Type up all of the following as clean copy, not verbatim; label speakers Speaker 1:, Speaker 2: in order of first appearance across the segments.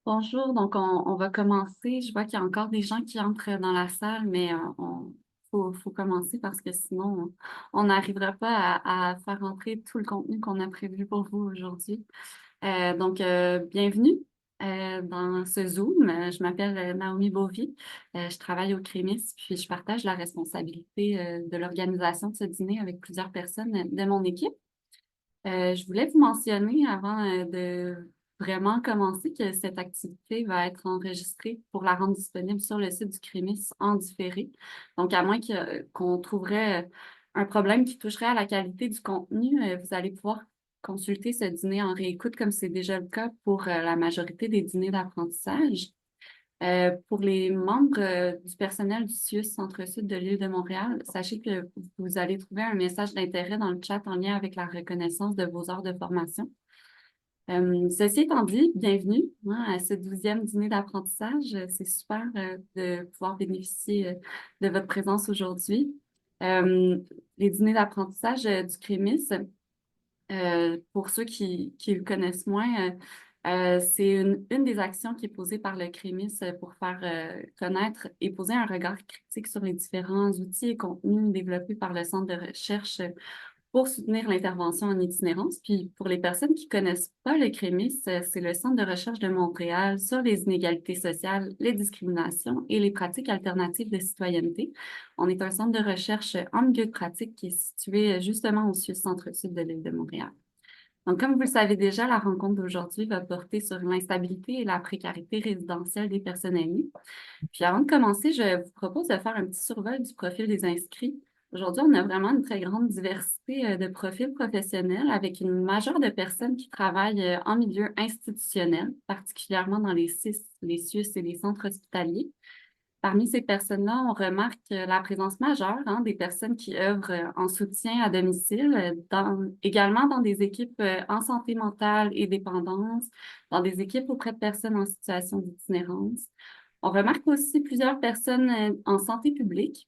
Speaker 1: Bonjour, donc on va commencer. Je vois qu'il y a encore des gens qui entrent dans la salle, mais faut commencer parce que sinon, on n'arrivera pas à faire entrer tout le contenu qu'on a prévu pour vous aujourd'hui. Bienvenue dans ce Zoom. Je m'appelle Naomi Bovy. Je travaille au Crémis, puis je partage la responsabilité de l'organisation de ce dîner avec plusieurs personnes de mon équipe. Je voulais vous mentionner avant de vraiment commencer que cette activité va être enregistrée pour la rendre disponible sur le site du CREMIS en différé. Donc, à moins qu'on trouverait un problème qui toucherait à la qualité du contenu, vous allez pouvoir consulter ce dîner en réécoute comme c'est déjà le cas pour la majorité des dîners d'apprentissage. Pour les membres du personnel du CIUS Centre-Sud de l'île de Montréal, sachez que vous allez trouver un message d'intérêt dans le chat en lien avec la reconnaissance de vos heures de formation. Ceci étant dit, bienvenue à ce 12e dîner d'apprentissage. C'est super de pouvoir bénéficier de votre présence aujourd'hui. Euh, les dîners d'apprentissage du CREMIS, pour ceux qui le connaissent moins, c'est une des actions qui est posée par le CREMIS pour faire connaître et poser un regard critique sur les différents outils et contenus développés par le Centre de recherche pour soutenir l'intervention en itinérance. Puis pour les personnes qui connaissent pas le CREMIS, c'est le Centre de recherche de Montréal sur les inégalités sociales, les discriminations et les pratiques alternatives de citoyenneté. On est un centre de recherche en milieu de pratique qui est situé justement au centre-sud de l'île de Montréal. Donc, comme vous le savez déjà, la rencontre d'aujourd'hui va porter sur l'instabilité et la précarité résidentielle des personnes aînées. Puis avant de commencer, je vous propose de faire un petit survol du profil des inscrits. Aujourd'hui, on a vraiment une très grande diversité de profils professionnels avec une majeure de personnes qui travaillent en milieu institutionnel, particulièrement dans les CIUS et les centres hospitaliers. Parmi ces personnes-là, on remarque la présence majeure des personnes qui œuvrent en soutien à domicile, également dans des équipes en santé mentale et dépendance, dans des équipes auprès de personnes en situation d'itinérance. On remarque aussi plusieurs personnes en santé publique.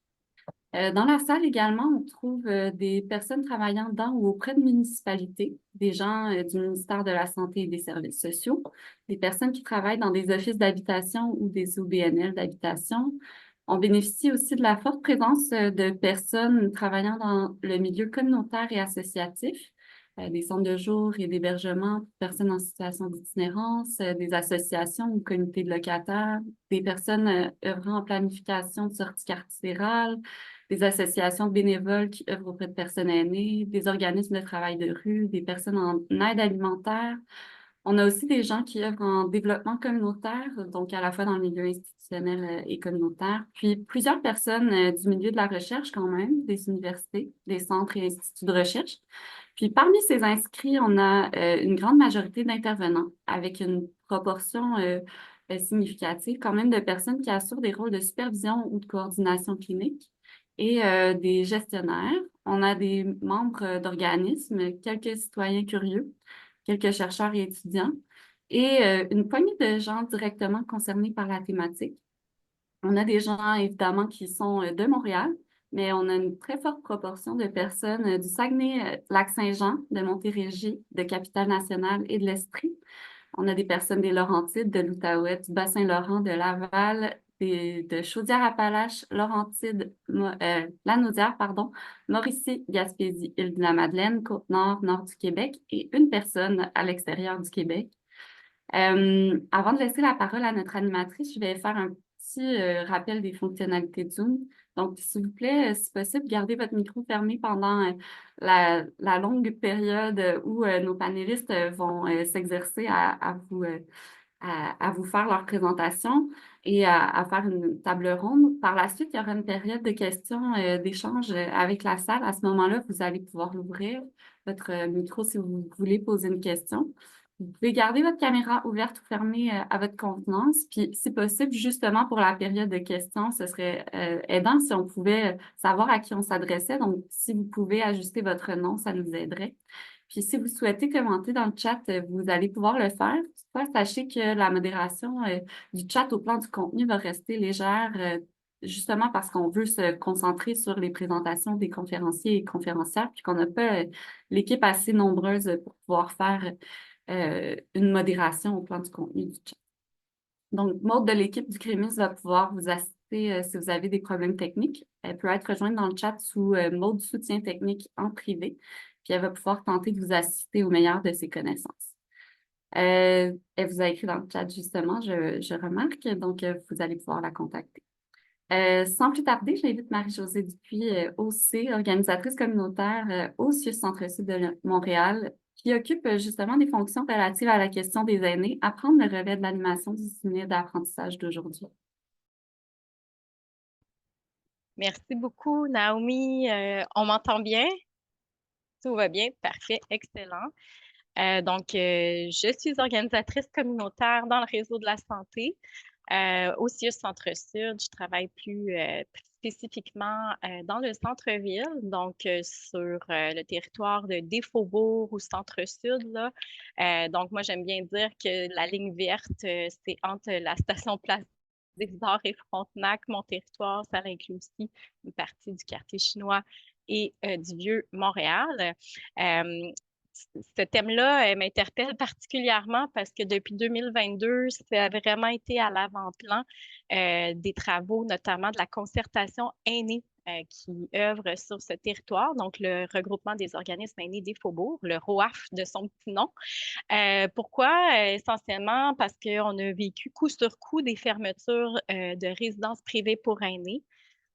Speaker 1: Dans la salle également, on trouve des personnes travaillant dans ou auprès de municipalités, des gens du ministère de la Santé et des Services sociaux, des personnes qui travaillent dans des offices d'habitation ou des OBNL d'habitation. On bénéficie aussi de la forte présence de personnes travaillant dans le milieu communautaire et associatif, des centres de jour et d'hébergement pour personnes en situation d'itinérance, des associations ou comités de locataires, des personnes œuvrant en planification de sorties carcérales, des associations de bénévoles qui œuvrent auprès de personnes aînées, des organismes de travail de rue, des personnes en aide alimentaire. On a aussi des gens qui œuvrent en développement communautaire, donc à la fois dans le milieu institutionnel et communautaire, puis plusieurs personnes du milieu de la recherche quand même, des universités, des centres et instituts de recherche. Puis parmi ces inscrits, on a une grande majorité d'intervenants avec une proportion significative quand même de personnes qui assurent des rôles de supervision ou de coordination clinique et des gestionnaires. On a des membres d'organismes, quelques citoyens curieux, quelques chercheurs et étudiants, et une poignée de gens directement concernés par la thématique. On a des gens, évidemment, qui sont de Montréal, mais on a une très forte proportion de personnes du Saguenay, Lac-Saint-Jean, de Montérégie, de Capitale-Nationale et de l'Estrie. On a des personnes des Laurentides, de l'Outaouais, du Bassin-Laurent, de Laval, de Chaudière-Appalaches, Laurentides, Lanaudière, pardon, Mauricie, Gaspésie, Île-de-la-Madeleine, Côte-Nord, Nord du Québec et une personne à l'extérieur du Québec. Avant de laisser la parole à notre animatrice, je vais faire un petit rappel des fonctionnalités de Zoom. Donc, s'il vous plaît, si possible, gardez votre micro fermé pendant la longue période où nos panélistes vont s'exercer à vous faire leur présentation et à faire une table ronde. Par la suite, il y aura une période de questions, d'échanges avec la salle. À ce moment-là, vous allez pouvoir l'ouvrir, votre micro, si vous voulez poser une question. Vous pouvez garder votre caméra ouverte ou fermée à votre convenance. Puis, si possible, justement pour la période de questions, ce serait aidant si on pouvait savoir à qui on s'adressait. Donc, si vous pouvez ajuster votre nom, ça nous aiderait. Puis, si vous souhaitez commenter dans le chat, vous allez pouvoir le faire. Toutefois, sachez que la modération du chat au plan du contenu va rester légère, justement parce qu'on veut se concentrer sur les présentations des conférenciers et conférencières, puis qu'on n'a pas l'équipe assez nombreuse pour pouvoir faire une modération au plan du contenu du chat. Donc, Maude de l'équipe du Crémis va pouvoir vous assister si vous avez des problèmes techniques. Elle peut être rejointe dans le chat sous Maude soutien technique en privé, puis elle va pouvoir tenter de vous assister au meilleur de ses connaissances. Elle vous a écrit dans le chat justement, je remarque, donc vous allez pouvoir la contacter. Sans plus tarder, j'invite Marie-Josée Dupuis, OC, organisatrice communautaire au CIUS Centre-Sud de Montréal, qui occupe justement des fonctions relatives à la question des aînés, à prendre le relais de l'animation du dîner d'apprentissage d'aujourd'hui.
Speaker 2: Merci beaucoup, Naomi. On m'entend bien? Tout va bien? Parfait, excellent. Je suis organisatrice communautaire dans le réseau de la santé. Au CIUS Centre-Sud, je travaille plus spécifiquement dans le centre-ville, sur le territoire de Des-Faubourgs ou Centre-Sud, là. Donc, moi, j'aime bien dire que la ligne verte, c'est entre la station Place des Arts et Frontenac. Mon territoire, ça inclut aussi une partie du quartier chinois et du Vieux-Montréal. Euh, Ce thème-là m'interpelle particulièrement parce que depuis 2022, ça a vraiment été à l'avant-plan des travaux, notamment de la concertation aînée qui œuvre sur ce territoire, donc le regroupement des organismes aînés des Faubourgs, le ROAF de son petit nom. Pourquoi? Essentiellement parce qu'on a vécu coup sur coup des fermetures de résidences privées pour aînés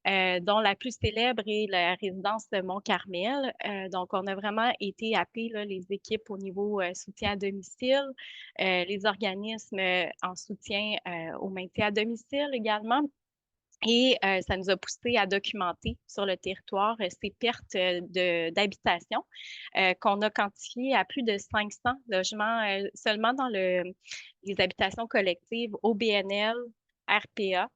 Speaker 2: dont la plus célèbre est la résidence de Mont-Carmel. Donc, on a vraiment été appelés, là, les équipes au niveau soutien à domicile, les organismes en soutien au maintien à domicile également. Et ça nous a poussé à documenter sur le territoire ces pertes d'habitation qu'on a quantifiées à plus de 500 logements seulement dans les habitations collectives au BNL, RPA.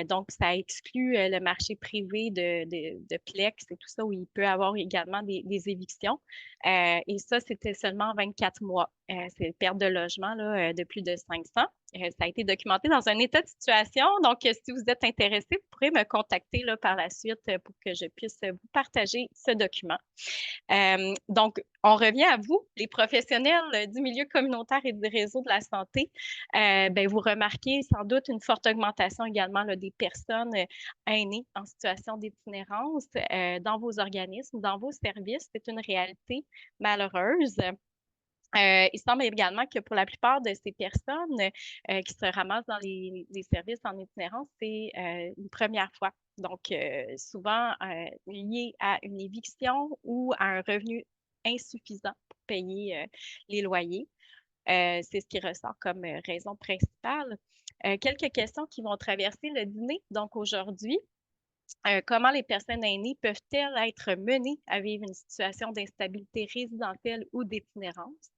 Speaker 2: Donc, ça exclut le marché privé de Plex et tout ça, où il peut y avoir également des évictions. Et ça, c'était seulement 24 mois. C'est une perte de logement là, de plus de 500. Ça a été documenté dans un état de situation. Donc, si vous êtes intéressé, vous pourrez me contacter là, par la suite pour que je puisse vous partager ce document. On revient à vous, les professionnels du milieu communautaire et du réseau de la santé. Vous remarquez sans doute une forte augmentation également là, des personnes aînées en situation d'itinérance dans vos organismes, dans vos services. C'est une réalité malheureuse. Il semble également que pour la plupart de ces personnes qui se ramassent dans les services en itinérance, c'est une première fois. Donc, souvent lié à une éviction ou à un revenu insuffisant pour payer les loyers. C'est ce qui ressort comme raison principale. Quelques questions qui vont traverser le dîner. Donc, aujourd'hui, comment les personnes aînées peuvent-elles être menées à vivre une situation d'instabilité résidentielle ou d'itinérance?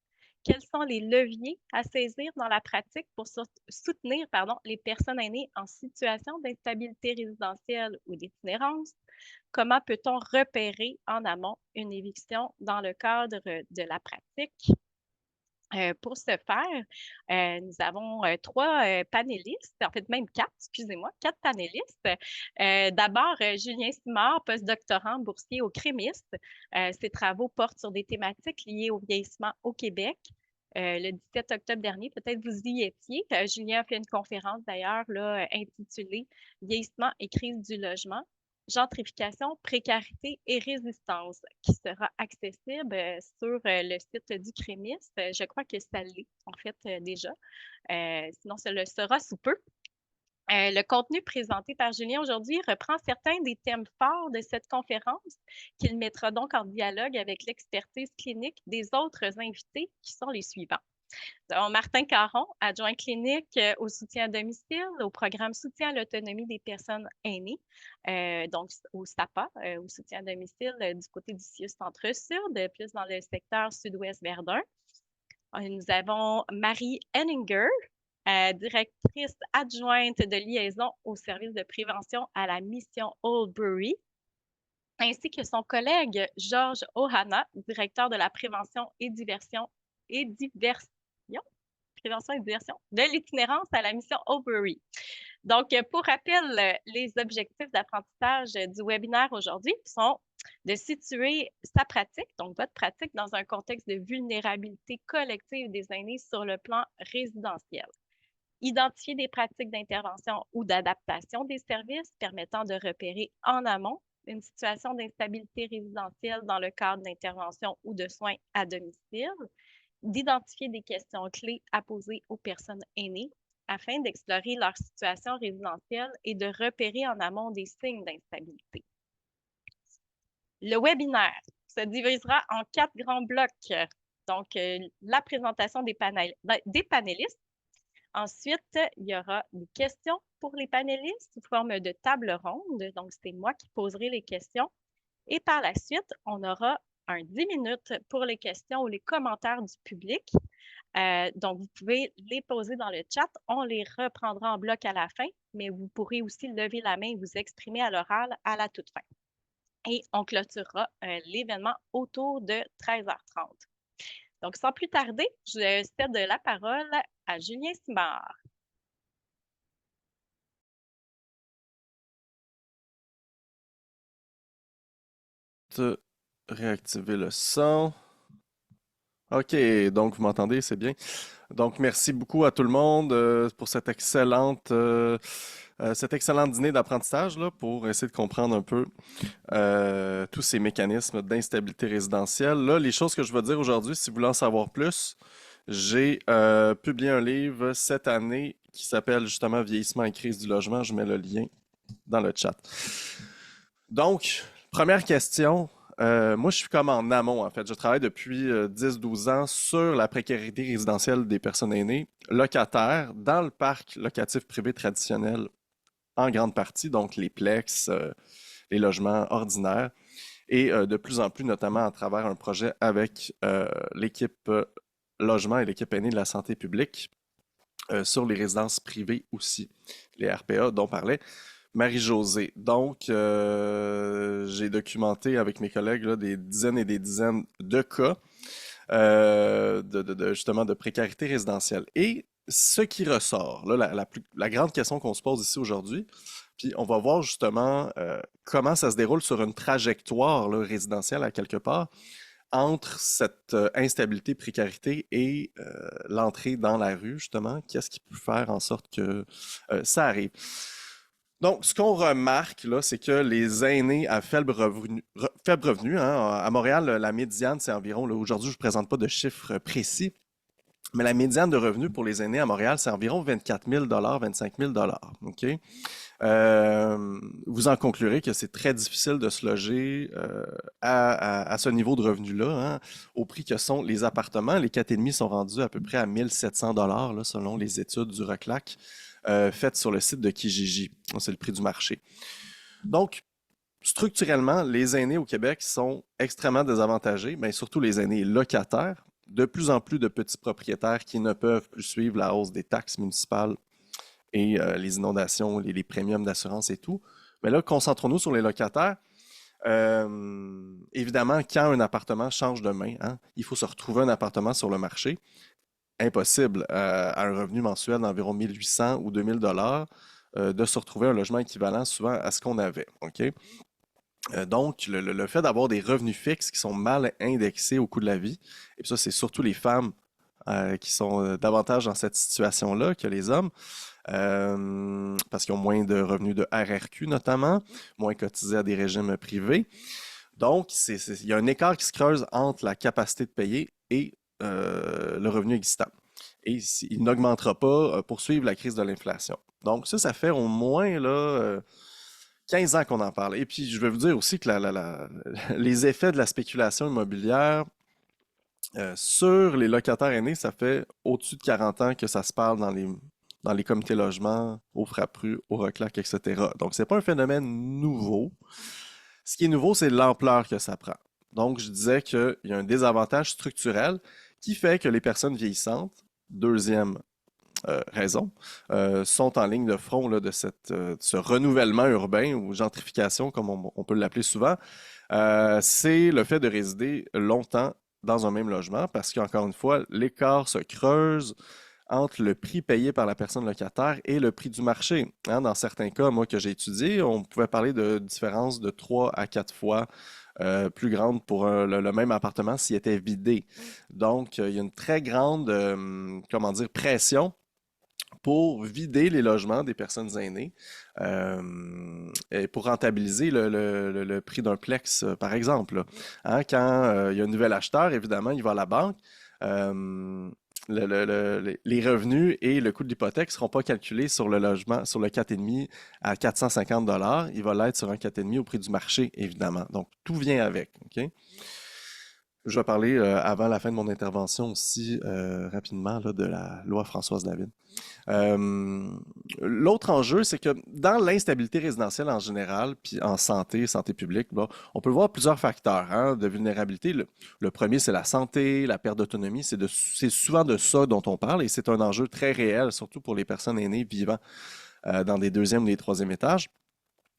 Speaker 2: Quels sont les leviers à saisir dans la pratique pour soutenir les personnes aînées en situation d'instabilité résidentielle ou d'itinérance? Comment peut-on repérer en amont une éviction dans le cadre de la pratique? Pour ce faire, nous avons trois panélistes, en fait même quatre, excusez-moi, quatre panélistes. D'abord, Julien Simard, postdoctorant boursier au Crémis. Ses travaux portent sur des thématiques liées au vieillissement au Québec. Le 17 octobre dernier, peut-être vous y étiez. Julien a fait une conférence d'ailleurs là, intitulée Vieillissement et crise du logement, gentrification, précarité et résistance, qui sera accessible sur le site du Crémis. Je crois que ça l'est, en fait, déjà. Sinon, ça le sera sous peu. Le contenu présenté par Julien aujourd'hui reprend certains des thèmes forts de cette conférence qu'il mettra donc en dialogue avec l'expertise clinique des autres invités qui sont les suivants. Donc, Martin Caron, adjoint clinique au soutien à domicile, au programme Soutien à l'autonomie des personnes aînées, donc au SAPA, au soutien à domicile du côté du CIUS Centre-Sud, plus dans le secteur sud-ouest Verdun. Nous avons Marie Henninger, directrice adjointe de liaison au service de prévention à la mission Oldbury, ainsi que son collègue Georges Ohana, directeur de la prévention et diversion prévention et diversion de l'itinérance à la mission Oldbury. Donc, pour rappel, les objectifs d'apprentissage du webinaire aujourd'hui sont de situer sa pratique, donc votre pratique, dans un contexte de vulnérabilité collective des aînés sur le plan résidentiel. identifier des pratiques d'intervention ou d'adaptation des services permettant de repérer en amont une situation d'instabilité résidentielle dans le cadre d'intervention ou de soins à domicile, d'identifier des questions clés à poser aux personnes aînées afin d'explorer leur situation résidentielle et de repérer en amont des signes d'instabilité. Le webinaire se divisera en 4 grands blocs. Donc, la présentation des panélistes. Ensuite, il y aura des questions pour les panélistes sous forme de table ronde. Donc, c'est moi qui poserai les questions. Et par la suite, on aura un 10 minutes pour les questions ou les commentaires du public. Donc, vous pouvez les poser dans le chat. On les reprendra en bloc à la fin, mais vous pourrez aussi lever la main et vous exprimer à l'oral à la toute fin. Et on clôturera l'événement autour de 13h30. Donc, sans plus tarder, je cède la parole à Julien Simard.
Speaker 3: Réactiver le son. OK, donc vous m'entendez, c'est bien. Donc merci beaucoup à tout le monde pour cet excellent dîner d'apprentissage là, pour essayer de comprendre un peu tous ces mécanismes d'instabilité résidentielle. Là, les choses que je vais dire aujourd'hui, si vous voulez en savoir plus, j'ai publié un livre cette année qui s'appelle justement Vieillissement et crise du logement. Je mets le lien dans le chat. Donc, première question. Moi, je suis comme en amont, en fait. Je travaille depuis 10-12 ans sur la précarité résidentielle des personnes aînées, locataires, dans le parc locatif privé traditionnel, en grande partie, donc les plex, les logements ordinaires, et de plus en plus, notamment à travers un projet avec l'équipe logement et l'équipe aînée de la santé publique, sur les résidences privées aussi, les RPA dont parlait Marie-Josée. Donc, j'ai documenté avec mes collègues là, des dizaines et des dizaines de cas justement de précarité résidentielle. Et ce qui ressort, là, la grande question qu'on se pose ici aujourd'hui, puis on va voir justement comment ça se déroule sur une trajectoire là, résidentielle à quelque part entre cette instabilité, précarité et l'entrée dans la rue, justement. Qu'est-ce qui peut faire en sorte que ça arrive? Donc, ce qu'on remarque, là, c'est que les aînés à faible revenu, hein, à Montréal, la médiane, c'est environ, là, aujourd'hui, je ne vous présente pas de chiffres précis, mais la médiane de revenus pour les aînés à Montréal, c'est environ 24 000 25 000 OK? Vous en conclurez que c'est très difficile de se loger à ce niveau de revenu-là, hein, au prix que sont les appartements. Les 4,5 sont rendus à peu près à 1700 là, selon les études du RECLAC faites sur le site de Kijiji. C'est le prix du marché. Donc, structurellement, les aînés au Québec sont extrêmement désavantagés, mais surtout les aînés locataires. De plus en plus de petits propriétaires qui ne peuvent plus suivre la hausse des taxes municipales et les inondations, les premiums d'assurance et tout. Mais là, concentrons-nous sur les locataires. Évidemment, quand un appartement change de main, hein, il faut se retrouver un appartement sur le marché. Impossible à un revenu mensuel d'environ 1800 ou 2000 dollars de se retrouver un logement équivalent souvent à ce qu'on avait. OK? Donc, le fait d'avoir des revenus fixes qui sont mal indexés au coût de la vie, et puis ça, c'est surtout les femmes qui sont davantage dans cette situation-là que les hommes, parce qu'ils ont moins de revenus de RRQ notamment, moins cotisés à des régimes privés. Donc, il y a un écart qui se creuse entre la capacité de payer et le revenu existant. Et il n'augmentera pas pour suivre la crise de l'inflation. Donc, ça fait au moins là, 15 ans qu'on en parle. Et puis, je vais vous dire aussi que les effets de la spéculation immobilière sur les locataires aînés, ça fait au-dessus de 40 ans que ça se parle dans les comités logements, au FRAPRU, au RECLAC, etc. Donc, c'est pas un phénomène nouveau. Ce qui est nouveau, c'est l'ampleur que ça prend. Donc, je disais qu'il y a un désavantage structurel qui fait que les personnes vieillissantes, deuxième raison, sont en ligne de front là, de ce renouvellement urbain ou gentrification, comme on peut l'appeler souvent. C'est le fait de résider longtemps dans un même logement parce qu'encore une fois, l'écart se creuse entre le prix payé par la personne locataire et le prix du marché. Hein, dans certains cas, moi que j'ai étudié, on pouvait parler de différences de 3 à 4 fois plus grandes pour le même appartement s'il était vidé. Donc, il y a une très grande, comment dire, pression pour vider les logements des personnes aînées et pour rentabiliser le prix d'un plex, par exemple. Là. Hein, quand il y a un nouvel acheteur, évidemment, il va à la banque. euh, les revenus et le coût de l'hypothèque ne seront pas calculés sur le logement, sur le 4,5 à 450 $. Il va l'être sur un 4,5 au prix du marché, évidemment. Donc, tout vient avec. OK? Je vais parler avant la fin de mon intervention aussi rapidement là, de la loi Françoise David. Euh, L'autre enjeu, c'est que dans l'instabilité résidentielle en général, puis en santé publique, bon, on peut voir plusieurs facteurs hein, de vulnérabilité. Le premier, c'est la santé, la perte d'autonomie. C'est souvent de ça dont on parle et c'est un enjeu très réel, surtout pour les personnes aînées vivant dans des deuxièmes ou des troisièmes étages.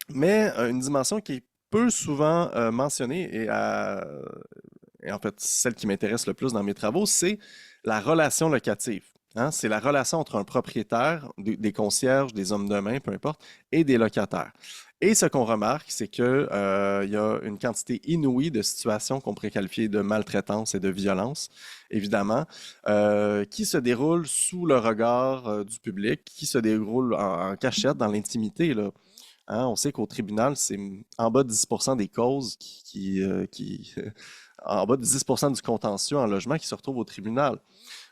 Speaker 3: Mais une dimension qui est peu souvent mentionnée et en fait celle qui m'intéresse le plus dans mes travaux, c'est la relation locative. Hein. C'est la relation entre un propriétaire, des concierges, des hommes de main, peu importe, et des locataires. Et ce qu'on remarque, c'est que il y a une quantité inouïe de situations qu'on pourrait qualifier de maltraitance et de violence, évidemment, qui se déroulent sous le regard du public, qui se déroulent en cachette, dans l'intimité, là. Hein, on sait qu'au tribunal, c'est en bas de 10% des causes en bas de 10% du contentieux en logement qui se retrouve au tribunal.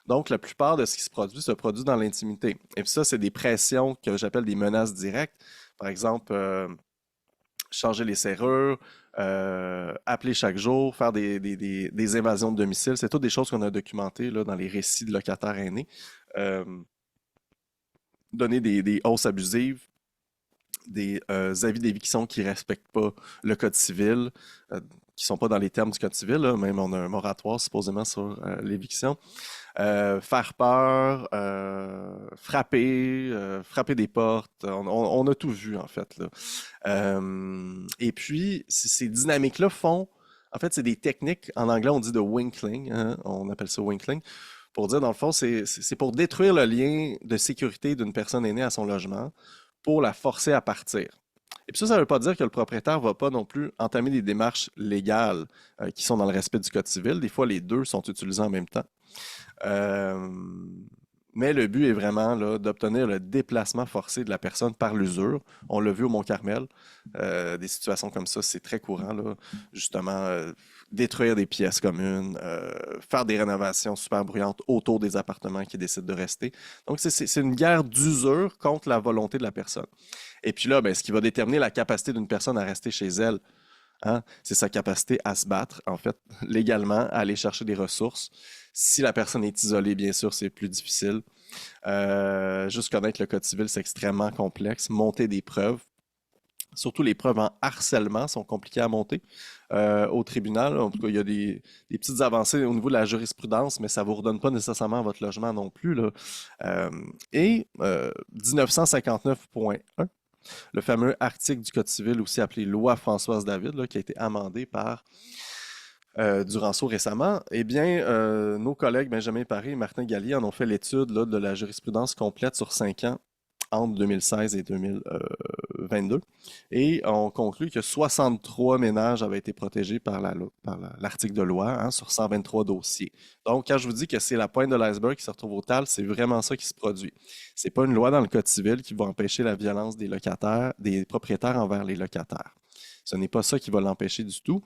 Speaker 3: Donc, la plupart de ce qui se produit dans l'intimité. Et puis ça, c'est des pressions que j'appelle des menaces directes. Par exemple, changer les serrures, appeler chaque jour, faire des invasions de domicile. C'est toutes des choses qu'on a documentées là, dans les récits de locataires aînés. Euh, Donner des hausses abusives, des avis d'éviction qui ne respectent pas le Code civil, qui ne sont pas dans les termes du Code civil, là. Même on a un moratoire supposément sur l'éviction. Faire peur, frapper des portes, on a tout vu en fait. Là. Et puis, ces dynamiques-là font, en fait, c'est des techniques, en anglais on dit de winkling, hein, on appelle ça winkling, pour dire dans le fond, c'est pour détruire le lien de sécurité d'une personne aînée à son logement, pour la forcer à partir. Et puis ça ne veut pas dire que le propriétaire ne va pas non plus entamer des démarches légales qui sont dans le respect du Code civil. Des fois, les deux sont utilisés en même temps. Euh, mais le but est vraiment là, d'obtenir le déplacement forcé de la personne par l'usure. On l'a vu au Mont-Carmel. Des situations comme ça, c'est très courant. Là. Justement, détruire des pièces communes, faire des rénovations super bruyantes autour des appartements qui décident de rester. Donc, c'est une guerre d'usure contre la volonté de la personne. Et puis là, ben, ce qui va déterminer la capacité d'une personne à rester chez elle, hein, c'est sa capacité à se battre, en fait, légalement, à aller chercher des ressources. Si la personne est isolée, bien sûr, c'est plus difficile. Juste connaître le Code civil, c'est extrêmement complexe. Monter des preuves, surtout les preuves en harcèlement, sont compliquées à monter au tribunal. En tout cas, il y a des petites avancées au niveau de la jurisprudence, mais ça ne vous redonne pas nécessairement votre logement non plus. Là. Et 1959.1, le fameux article du Code civil, aussi appelé Loi Françoise David, là, qui a été amendé par Duranceau récemment, eh bien, nos collègues Benjamin Paré et Martin Gallier en ont fait l'étude là, de la jurisprudence complète sur 5 ans entre 2016 et 2022 et on conclut que 63 ménages avaient été protégés par l'article de loi hein, sur 123 dossiers. Donc, quand je vous dis que c'est la pointe de l'iceberg qui se retrouve au TAL, c'est vraiment ça qui se produit. C'est pas une loi dans le Code civil qui va empêcher la violence des locataires, des propriétaires envers les locataires. Ce n'est pas ça qui va l'empêcher du tout.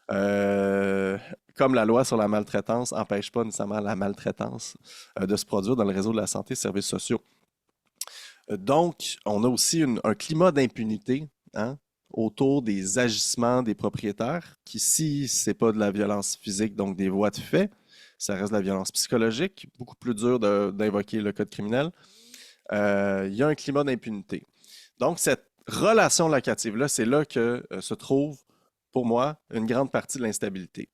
Speaker 3: Comme la loi sur la maltraitance n'empêche pas nécessairement la maltraitance de se produire dans le réseau de la santé et des services sociaux. Donc, on a aussi un climat d'impunité hein, autour des agissements des propriétaires qui, si c'est pas de la violence physique, donc des voies de fait, ça reste de la violence psychologique, beaucoup plus dur d'invoquer le code criminel. Il y a un climat d'impunité. Donc, cette relation locative-là, c'est là que se trouve, pour moi, une grande partie de l'instabilité.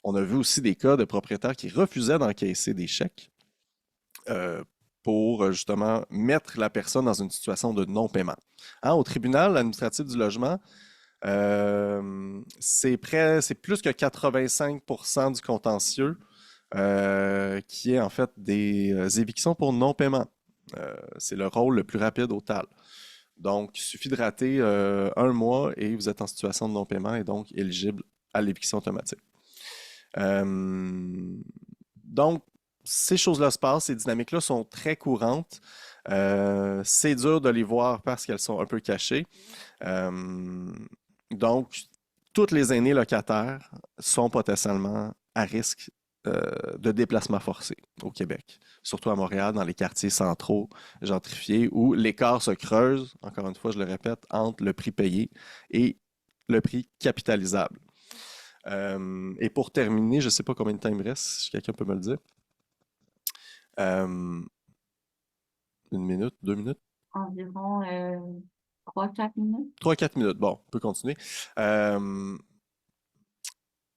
Speaker 3: On a vu aussi des cas de propriétaires qui refusaient d'encaisser des chèques pour justement mettre la personne dans une situation de non-paiement. Hein, au tribunal administratif du logement, c'est plus que 85% du contentieux qui est en fait des évictions pour non-paiement. C'est le rôle le plus rapide au TAL. Donc, il suffit de rater un mois et vous êtes en situation de non-paiement et donc éligible à l'éviction automatique. Donc, ces choses-là se passent, ces dynamiques-là sont très courantes. C'est dur de les voir parce qu'elles sont un peu cachées. Euh, donc, tous les aînés locataires sont potentiellement à risque de déplacement forcé au Québec, surtout à Montréal, dans les quartiers centraux gentrifiés, où l'écart se creuse, encore une fois, je le répète, entre le prix payé et le prix capitalisable. Et pour terminer, je ne sais pas combien de temps il me reste, si quelqu'un peut me le dire. Euh, une minute, 2 minutes?
Speaker 1: Environ 3-4 minutes.
Speaker 3: 3-4 minutes. Bon, on peut continuer. Euh,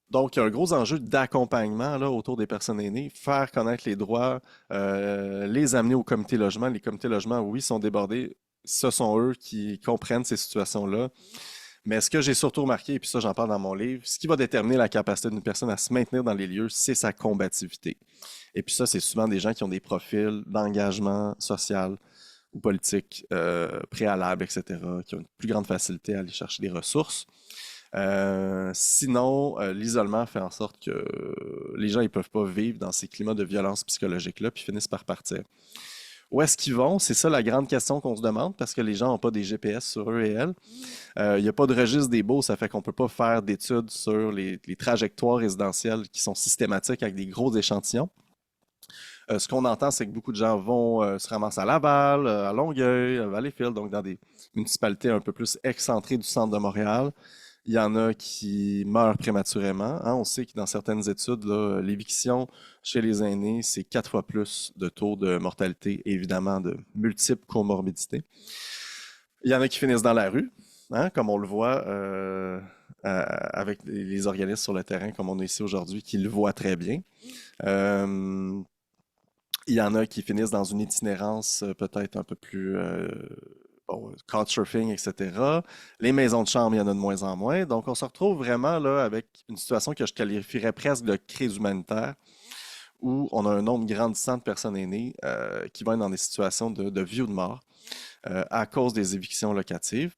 Speaker 3: donc, il y a un gros enjeu d'accompagnement là, autour des personnes aînées, faire connaître les droits, les amener au comité logement. Les comités logement, oui, sont débordés. Ce sont eux qui comprennent ces situations-là. Mais ce que j'ai surtout remarqué, et puis ça, j'en parle dans mon livre, ce qui va déterminer la capacité d'une personne à se maintenir dans les lieux, c'est sa combativité. Et puis ça, c'est souvent des gens qui ont des profils d'engagement social ou politique préalable, etc., qui ont une plus grande facilité à aller chercher des ressources. Sinon, l'isolement fait en sorte que les gens ne peuvent pas vivre dans ces climats de violence psychologique-là, puis finissent par partir. Où est-ce qu'ils vont? C'est ça la grande question qu'on se demande, parce que les gens n'ont pas des GPS sur eux et elles. Il n'y a pas de registre des baux, ça fait qu'on ne peut pas faire d'études sur les trajectoires résidentielles qui sont systématiques avec des gros échantillons. Ce qu'on entend, c'est que beaucoup de gens vont se ramasser à Laval, à Longueuil, à Valleyfield, donc dans des municipalités un peu plus excentrées du centre de Montréal. Il y en a qui meurent prématurément, hein. On sait que dans certaines études, là, l'éviction chez les aînés, c'est 4 fois plus de taux de mortalité et évidemment de multiples comorbidités. Il y en a qui finissent dans la rue, hein, comme on le voit avec les organismes sur le terrain, comme on est ici aujourd'hui, qui le voient très bien. Euh, il y en a qui finissent dans une itinérance peut-être un peu plus bon, couchsurfing, etc. Les maisons de chambre, il y en a de moins en moins. Donc, on se retrouve vraiment là avec une situation que je qualifierais presque de crise humanitaire, où on a un nombre grandissant de personnes aînées qui vont être dans des situations de vie ou de mort à cause des évictions locatives.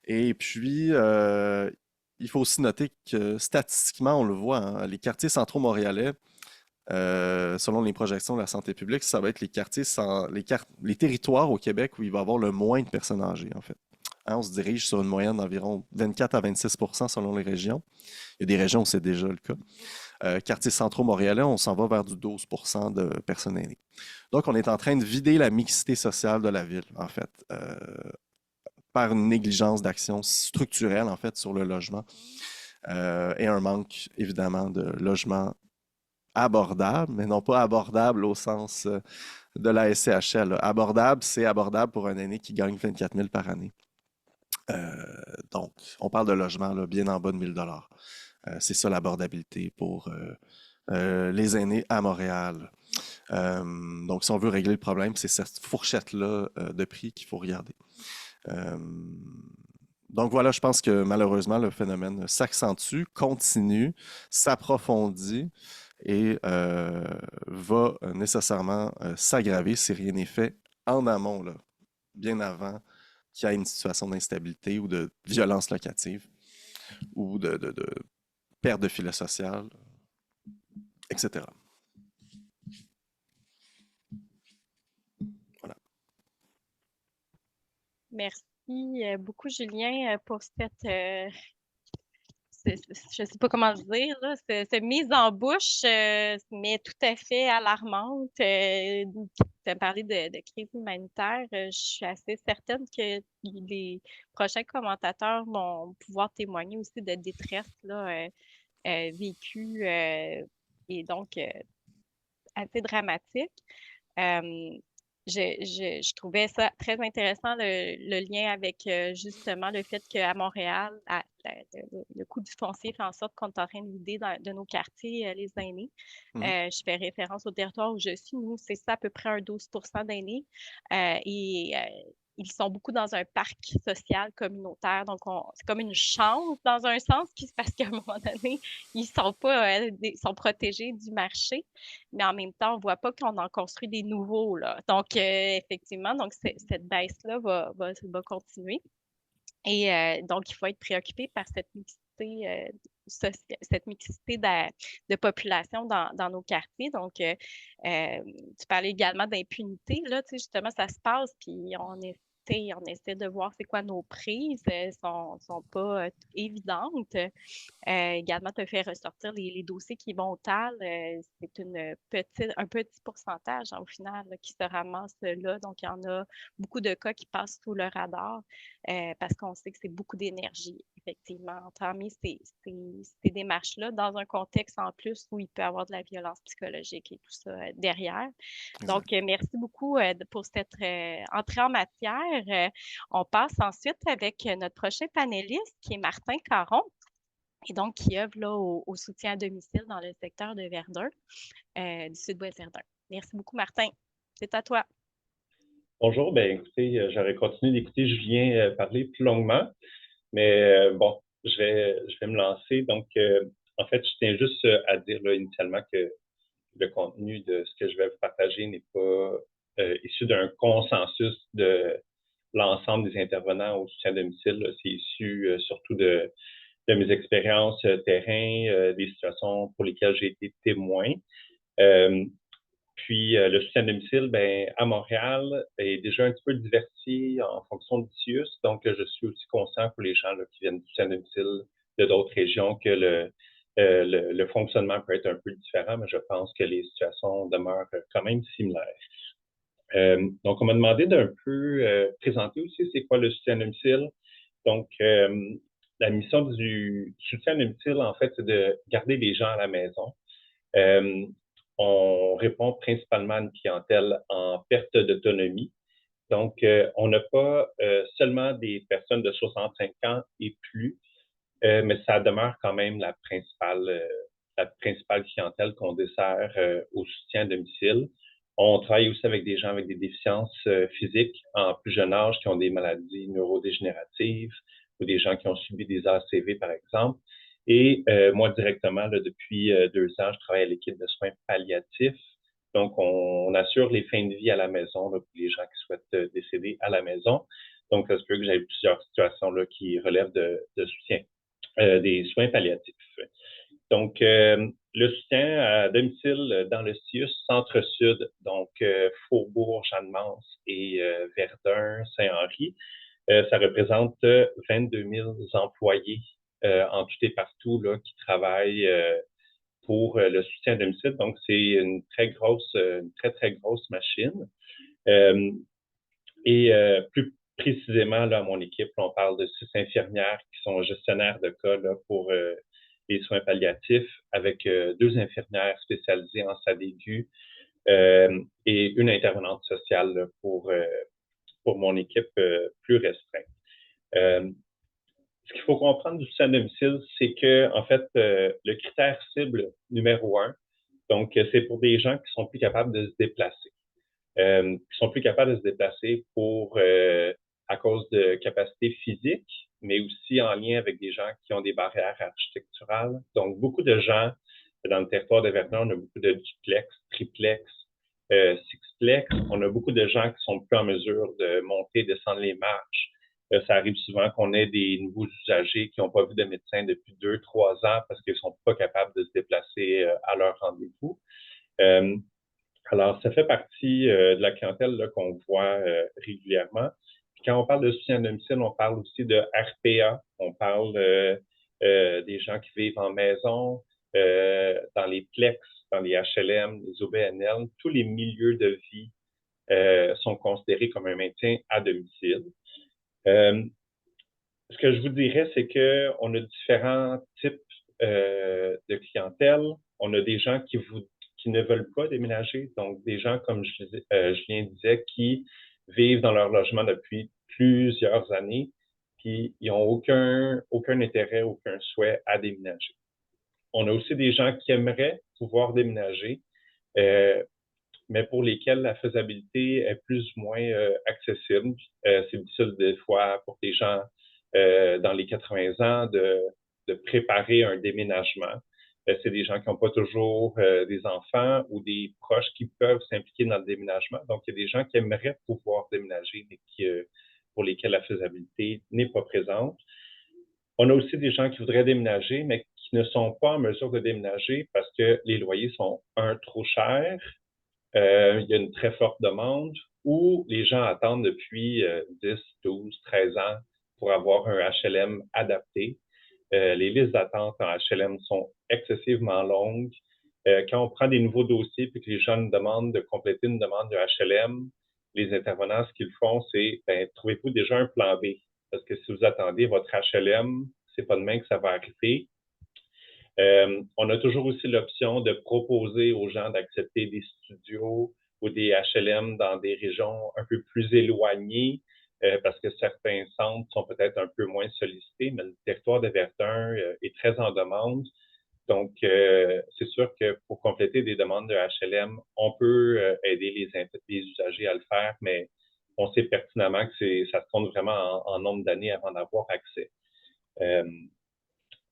Speaker 3: Et puis, il faut aussi noter que statistiquement, on le voit, hein, les quartiers centraux montréalais, selon les projections de la santé publique, ça va être les quartiers, les territoires au Québec où il va y avoir le moins de personnes âgées, en fait. Hein, on se dirige sur une moyenne d'environ 24 à 26 selon les régions. Il y a des régions où c'est déjà le cas. Quartiers centraux montréalais, on s'en va vers du 12 de personnes aînées. Donc, on est en train de vider la mixité sociale de la ville, en fait, par une négligence d'action structurelle, en fait, sur le logement et un manque, évidemment, de logements abordable, mais non pas abordable au sens de la SCHL, là. Abordable, c'est abordable pour un aîné qui gagne 24 000 par année. Donc, on parle de logement là, bien en bas de 1 000 $. C'est ça l'abordabilité pour les aînés à Montréal. Donc, si on veut régler le problème, c'est cette fourchette-là de prix qu'il faut regarder. Euh, donc voilà, je pense que malheureusement, le phénomène s'accentue, continue, s'approfondit et va nécessairement s'aggraver si rien n'est fait en amont, là, bien avant qu'il y ait une situation d'instabilité ou de violence locative ou de perte de filet social, etc. Voilà.
Speaker 2: Merci beaucoup, Julien, pour je ne sais pas comment le dire, là, cette mise en bouche, mais tout à fait alarmante. Tu as parlé de crise humanitaire. Je suis assez certaine que les prochains commentateurs vont pouvoir témoigner aussi de détresse là, vécue et donc assez dramatique. Euh, je trouvais ça très intéressant, le lien avec justement le fait qu'à Montréal, le coût du foncier fait en sorte qu'on est en train de vider de nos quartiers les aînés.
Speaker 3: Mhm.
Speaker 2: Je fais référence au territoire où je suis. Nous, c'est ça à peu près un 12 d'aînés. Et ils sont beaucoup dans un parc social communautaire. Donc, c'est comme une chance dans un sens, parce qu'à un moment donné, ils sont pas, sont protégés du marché, mais en même temps, on ne voit pas qu'on en construit des nouveaux, là. Donc, effectivement, donc cette baisse-là va continuer. Et donc, il faut être préoccupé par cette mixité cette mixité de population dans nos quartiers. Donc, tu parlais également d'impunité. Là, tu sais, justement, ça se passe, puis on essaie de voir c'est quoi nos prises. Sont pas évidentes. Également, tu as fait ressortir les dossiers qui vont au TAL. C'est un petit pourcentage, hein, au final, là, qui se ramasse là. Donc, il y en a beaucoup de cas qui passent sous le radar parce qu'on sait que c'est beaucoup d'énergie, effectivement, entamer ces démarches-là dans un contexte en plus où il peut y avoir de la violence psychologique et tout ça derrière. Donc,
Speaker 3: Exact.
Speaker 2: merci beaucoup pour cette entrée en matière. On passe ensuite avec notre prochain panéliste qui est Martin Caron et donc qui œuvre là, au soutien à domicile dans le secteur de Verdun, du Sud-Ouest Verdun. Merci beaucoup, Martin. C'est à toi.
Speaker 4: Bonjour, ben écoutez, j'aurais continué d'écouter Julien parler plus longuement, mais bon, je vais me lancer. Donc, en fait, je tiens juste à dire là, initialement que le contenu de ce que je vais vous partager n'est pas issu d'un consensus de l'ensemble des intervenants au soutien à domicile. C'est issu surtout de mes expériences terrain, des situations pour lesquelles j'ai été témoin. Puis le soutien à domicile, ben, à Montréal, est déjà un petit peu diversifié en fonction du CIUS. Donc, je suis aussi conscient pour les gens là, qui viennent du soutien à domicile de d'autres régions que le fonctionnement peut être un peu différent, mais je pense que les situations demeurent quand même similaires. Donc, on m'a demandé d'un peu présenter aussi c'est quoi le soutien à domicile. Donc, la mission du soutien à domicile, en fait, c'est de garder les gens à la maison. On répond principalement à une clientèle en perte d'autonomie. Donc, on n'a pas seulement des personnes de 65 ans et plus, mais ça demeure quand même la principale clientèle qu'on dessert au soutien à domicile. On travaille aussi avec des gens avec des déficiences physiques en plus jeune âge qui ont des maladies neurodégénératives ou des gens qui ont subi des ACV, par exemple. Et moi, directement, là, depuis 2 ans, je travaille à l'équipe de soins palliatifs. Donc, on assure les fins de vie à la maison là, pour les gens qui souhaitent décéder à la maison. Donc, ça se peut que j'ai plusieurs situations là, qui relèvent de soutien, des soins palliatifs. Donc, le soutien à domicile dans le CIUS Centre-Sud, donc Faubourg, Jeanne-Mance et Verdun, Saint-Henri, ça représente 22 000 employés en tout et partout là, qui travaillent pour le soutien à domicile. Donc, c'est une très, très grosse machine. Et plus précisément, là, à mon équipe, on parle de 6 infirmières qui sont gestionnaires de cas là, pour les soins palliatifs, avec 2 infirmières spécialisées en SADAIGU et une intervenante sociale là, pour mon équipe plus restreinte. Ce qu'il faut comprendre du soutien à domicile, c'est que, en fait, le critère cible numéro 1, donc, c'est pour des gens qui sont plus capables de se déplacer. Qui sont plus capables de se déplacer à cause de capacités physiques, mais aussi en lien avec des gens qui ont des barrières architecturales. Donc, beaucoup de gens dans le territoire de Verdun, on a beaucoup de duplex, triplex, sixplex. On a beaucoup de gens qui sont plus en mesure de monter, descendre les marches. Ça arrive souvent qu'on ait des nouveaux usagers qui n'ont pas vu de médecin depuis 2-3 ans parce qu'ils ne sont pas capables de se déplacer à leur rendez-vous. Alors, ça fait partie de la clientèle là, qu'on voit régulièrement. Puis quand on parle de soutien à domicile, on parle aussi de RPA. On parle des gens qui vivent en maison, dans les plex, dans les HLM, les OBNL. Tous les milieux de vie sont considérés comme un maintien à domicile. Ce que je vous dirais, c'est qu'on a différents types de clientèle. On a des gens qui ne veulent pas déménager, donc des gens, comme Julien disait, qui vivent dans leur logement depuis plusieurs années, puis ils n'ont aucun intérêt, aucun souhait à déménager. On a aussi des gens qui aimeraient pouvoir déménager, mais pour lesquels la faisabilité est plus ou moins accessible. C'est difficile des fois pour des gens dans les 80 ans de préparer un déménagement. C'est des gens qui n'ont pas toujours des enfants ou des proches qui peuvent s'impliquer dans le déménagement. Donc, il y a des gens qui aimeraient pouvoir déménager, mais pour lesquels la faisabilité n'est pas présente. On a aussi des gens qui voudraient déménager, mais qui ne sont pas en mesure de déménager parce que les loyers sont, trop chers, il y a une très forte demande, ou les gens attendent depuis 10, 12, 13 ans pour avoir un HLM adapté. Les listes d'attente en HLM sont excessivement longues. Quand on prend des nouveaux dossiers puis que les gens nous demandent de compléter une demande de HLM, les intervenants, ce qu'ils font, c'est ben, trouvez-vous déjà un plan B. Parce que si vous attendez votre HLM, c'est pas demain que ça va arriver. On a toujours aussi l'option de proposer aux gens d'accepter des studios ou des HLM dans des régions un peu plus éloignées, parce que certains centres sont peut-être un peu moins sollicités, mais le territoire de Verdun est très en demande. Donc, c'est sûr que pour compléter des demandes de HLM, on peut aider les usagers à le faire, mais on sait pertinemment que ça se compte vraiment en nombre d'années avant d'avoir accès.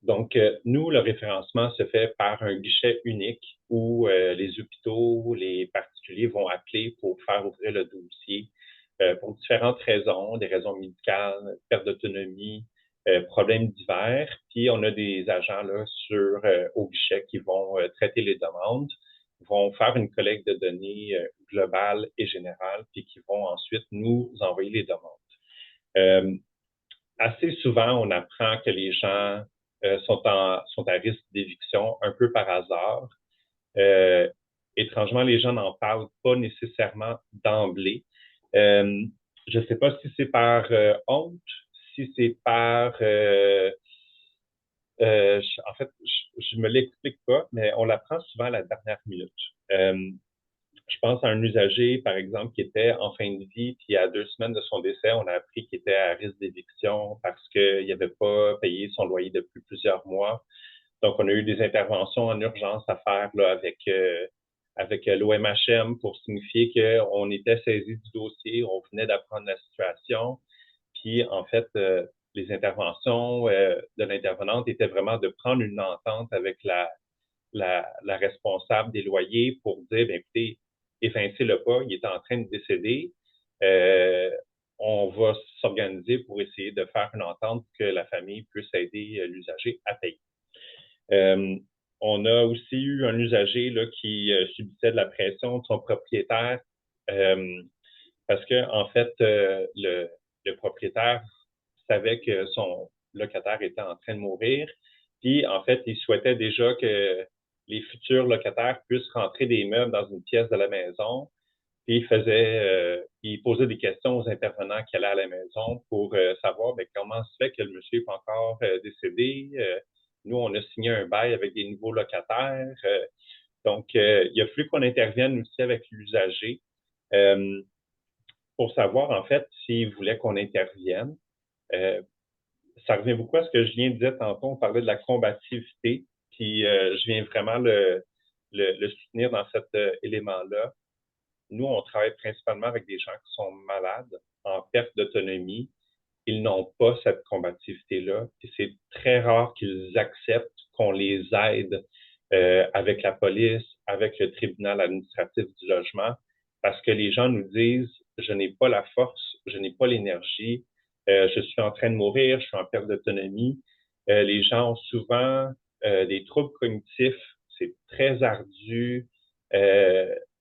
Speaker 4: Donc, nous, le référencement se fait par un guichet unique où les hôpitaux, les particuliers vont appeler pour faire ouvrir le dossier pour différentes raisons, des raisons médicales, perte d'autonomie, problèmes divers. Puis, on a des agents là au guichet qui vont traiter les demandes, vont faire une collecte de données globale et générale, puis qui vont ensuite nous envoyer les demandes. Assez souvent, on apprend que les gens sont à risque d'éviction un peu par hasard. Étrangement, les gens n'en parlent pas nécessairement d'emblée. Je ne sais pas si c'est par honte, si c'est par... en fait, je me l'explique pas, mais on l'apprend souvent à la dernière minute. Je pense à un usager, par exemple, qui était en fin de vie, puis à 2 semaines de son décès, on a appris qu'il était à risque d'éviction parce qu'il n'avait pas payé son loyer depuis plusieurs mois. Donc, on a eu des interventions en urgence à faire là, avec l'OMHM pour signifier qu'on était saisi du dossier, on venait d'apprendre la situation. Puis, en fait, les interventions de l'intervenante étaient vraiment de prendre une entente avec la responsable des loyers pour dire, bien, écoutez, évincez-le pas, il est en train de décéder. On va s'organiser pour essayer de faire une entente pour que la famille puisse aider l'usager à payer. On a aussi eu un usager là, qui subissait de la pression de son propriétaire parce que, en fait, le propriétaire savait que son locataire était en train de mourir. Puis, en fait, il souhaitait déjà que les futurs locataires puissent rentrer des meubles dans une pièce de la maison. Puis, il posait des questions aux intervenants qui allaient à la maison pour savoir bien, comment se fait que le monsieur n'est pas encore décédé. Nous, on a signé un bail avec des nouveaux locataires. Donc, il a fallu qu'on intervienne aussi avec l'usager pour savoir, en fait, s'il voulait qu'on intervienne. Ça revient beaucoup à ce que Julien disait tantôt. On parlait de la combativité, puis je viens vraiment le soutenir dans cet élément-là. Nous, on travaille principalement avec des gens qui sont malades, en perte d'autonomie. Ils n'ont pas cette combativité-là. Et c'est très rare qu'ils acceptent qu'on les aide avec la police, avec le tribunal administratif du logement, parce que les gens nous disent, je n'ai pas la force, je n'ai pas l'énergie, je suis en train de mourir, je suis en perte d'autonomie. Les gens ont souvent des troubles cognitifs, c'est très ardu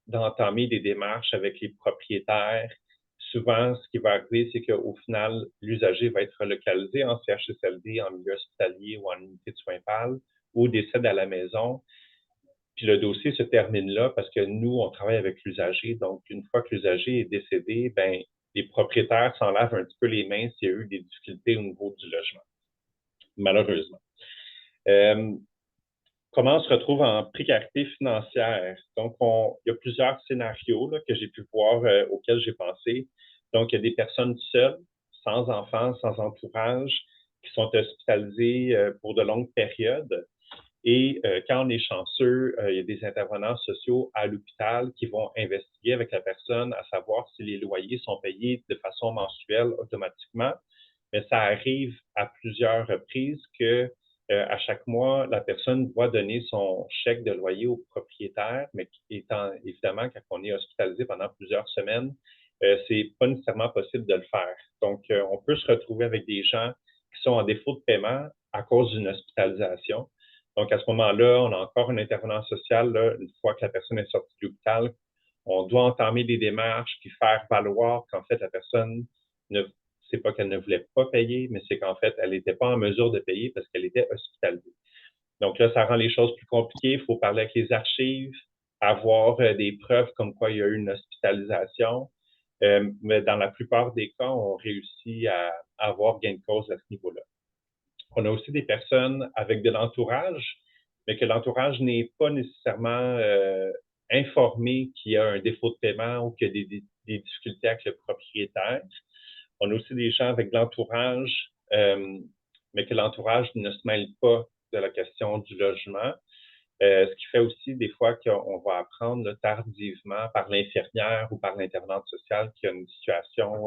Speaker 4: d'entamer des démarches avec les propriétaires. Souvent, ce qui va arriver, c'est qu'au final, l'usager va être relocalisé en CHSLD, en milieu hospitalier ou en unité de soins PAL, ou décède à la maison. Puis le dossier se termine là parce que nous, on travaille avec l'usager. Donc, une fois que l'usager est décédé, ben, les propriétaires s'en lavent un petit peu les mains s'il y a eu des difficultés au niveau du logement, malheureusement. Comment on se retrouve en précarité financière? Donc, il y a plusieurs scénarios là, que j'ai pu voir auxquels j'ai pensé. Donc, il y a des personnes seules, sans enfants, sans entourage, qui sont hospitalisées pour de longues périodes. Et quand on est chanceux, il y a des intervenants sociaux à l'hôpital qui vont investiguer avec la personne à savoir si les loyers sont payés de façon mensuelle automatiquement. Mais ça arrive à plusieurs reprises que à chaque mois, la personne doit donner son chèque de loyer au propriétaire, mais étant évidemment, quand on est hospitalisé pendant plusieurs semaines, c'est pas nécessairement possible de le faire. Donc, on peut se retrouver avec des gens qui sont en défaut de paiement à cause d'une hospitalisation. Donc, à ce moment-là, on a encore un intervenant social, là, une fois que la personne est sortie de l'hôpital, on doit entamer des démarches puis faire valoir qu'en fait, la personne c'est pas qu'elle ne voulait pas payer, mais c'est qu'en fait, elle n'était pas en mesure de payer parce qu'elle était hospitalisée. Donc là, ça rend les choses plus compliquées. Il faut parler avec les archives, avoir des preuves comme quoi il y a eu une hospitalisation. Mais dans la plupart des cas, on réussit à avoir gain de cause à ce niveau-là. On a aussi des personnes avec de l'entourage, mais que l'entourage n'est pas nécessairement informé qu'il y a un défaut de paiement ou qu'il y a des difficultés avec le propriétaire. On a aussi des gens avec de l'entourage, mais que l'entourage ne se mêle pas de la question du logement. Ce qui fait aussi des fois qu'on va apprendre là, tardivement par l'infirmière ou par l'intervenante sociale qu'il y a une situation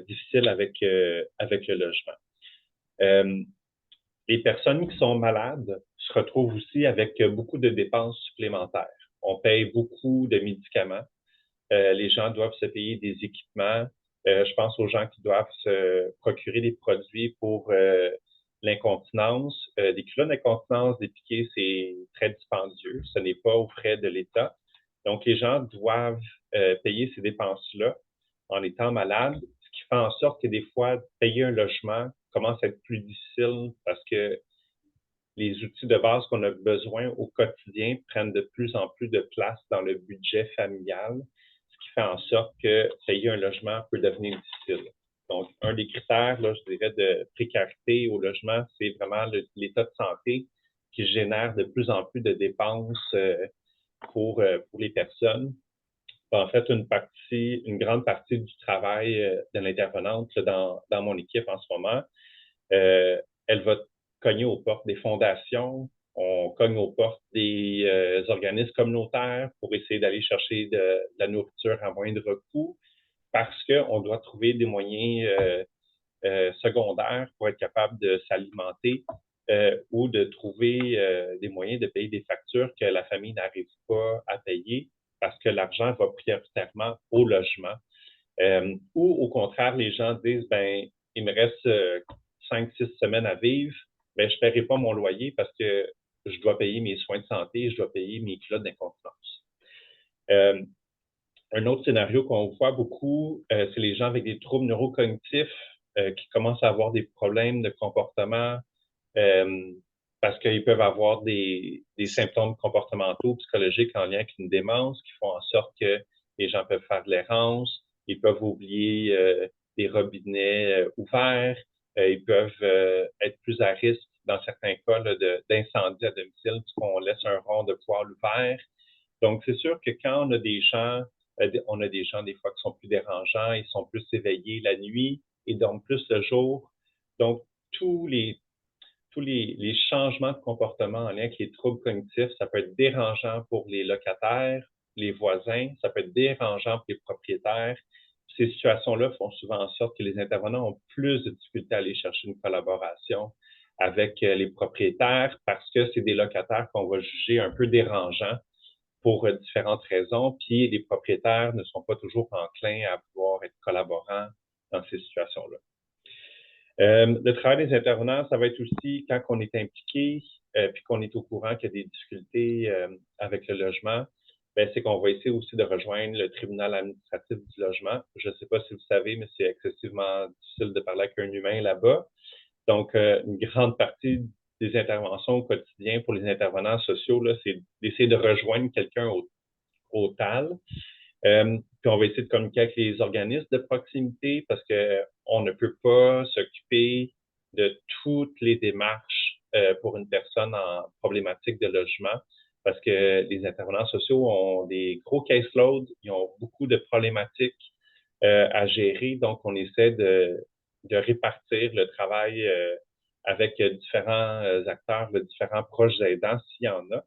Speaker 4: difficile avec le logement. Les personnes qui sont malades se retrouvent aussi avec beaucoup de dépenses supplémentaires. On paye beaucoup de médicaments. Les gens doivent se payer des équipements. Je pense aux gens qui doivent se procurer des produits pour l'incontinence. Des culottes d'incontinence, des piquets, c'est très dispendieux. Ce n'est pas aux frais de l'État. Donc, les gens doivent payer ces dépenses-là en étant malades, ce qui fait en sorte que des fois, payer un logement commence à être plus difficile parce que les outils de base qu'on a besoin au quotidien prennent de plus en plus de place dans le budget familial, ce qui fait en sorte que payer un logement peut devenir difficile. Donc, un des critères, là, je dirais, de précarité au logement, c'est vraiment l'état de santé qui génère de plus en plus de dépenses pour les personnes. En fait, une grande partie du travail de l'intervenante dans mon équipe en ce moment, elle va cogner aux portes des fondations, on cogne aux portes des organismes communautaires pour essayer d'aller chercher de la nourriture à moindre coût parce qu'on doit trouver des moyens secondaires pour être capable de s'alimenter ou de trouver des moyens de payer des factures que la famille n'arrive pas à payer parce que l'argent va prioritairement au logement. Ou au contraire, les gens disent, ben, il me reste 5-6 semaines à vivre, ben, je ne paierai pas mon loyer parce que je dois payer mes soins de santé, je dois payer mes culottes d'incontinence. Un autre scénario qu'on voit beaucoup, c'est les gens avec des troubles neurocognitifs qui commencent à avoir des problèmes de comportement parce qu'ils peuvent avoir des symptômes comportementaux, psychologiques en lien avec une démence qui font en sorte que les gens peuvent faire de l'errance, ils peuvent oublier des robinets ouverts, ils peuvent être plus à risque dans certains cas d'incendie à domicile puisqu'on laisse un rond de poêle ouvert. Donc, c'est sûr que quand on a des gens des fois qui sont plus dérangeants, ils sont plus éveillés la nuit et dorment plus le jour. Donc, tous les changements de comportement en lien avec les troubles cognitifs, ça peut être dérangeant pour les locataires, les voisins, ça peut être dérangeant pour les propriétaires. Ces situations-là font souvent en sorte que les intervenants ont plus de difficultés à aller chercher une collaboration avec les propriétaires parce que c'est des locataires qu'on va juger un peu dérangeants pour différentes raisons, puis les propriétaires ne sont pas toujours enclins à vouloir être collaborants dans ces situations-là. Le travail des intervenants, ça va être aussi quand on est impliqué, puis qu'on est au courant qu'il y a des difficultés avec le logement, ben, c'est qu'on va essayer aussi de rejoindre le tribunal administratif du logement. Je ne sais pas si vous savez, mais c'est excessivement difficile de parler avec un humain là-bas. Donc, une grande partie des interventions au quotidien pour les intervenants sociaux, là, c'est d'essayer de rejoindre quelqu'un au TAL. Puis on va essayer de communiquer avec les organismes de proximité parce qu'on ne peut pas s'occuper de toutes les démarches pour une personne en problématique de logement parce que les intervenants sociaux ont des gros caseloads, ils ont beaucoup de problématiques à gérer, donc on essaie de répartir le travail avec différents acteurs, différents proches aidants s'il y en a.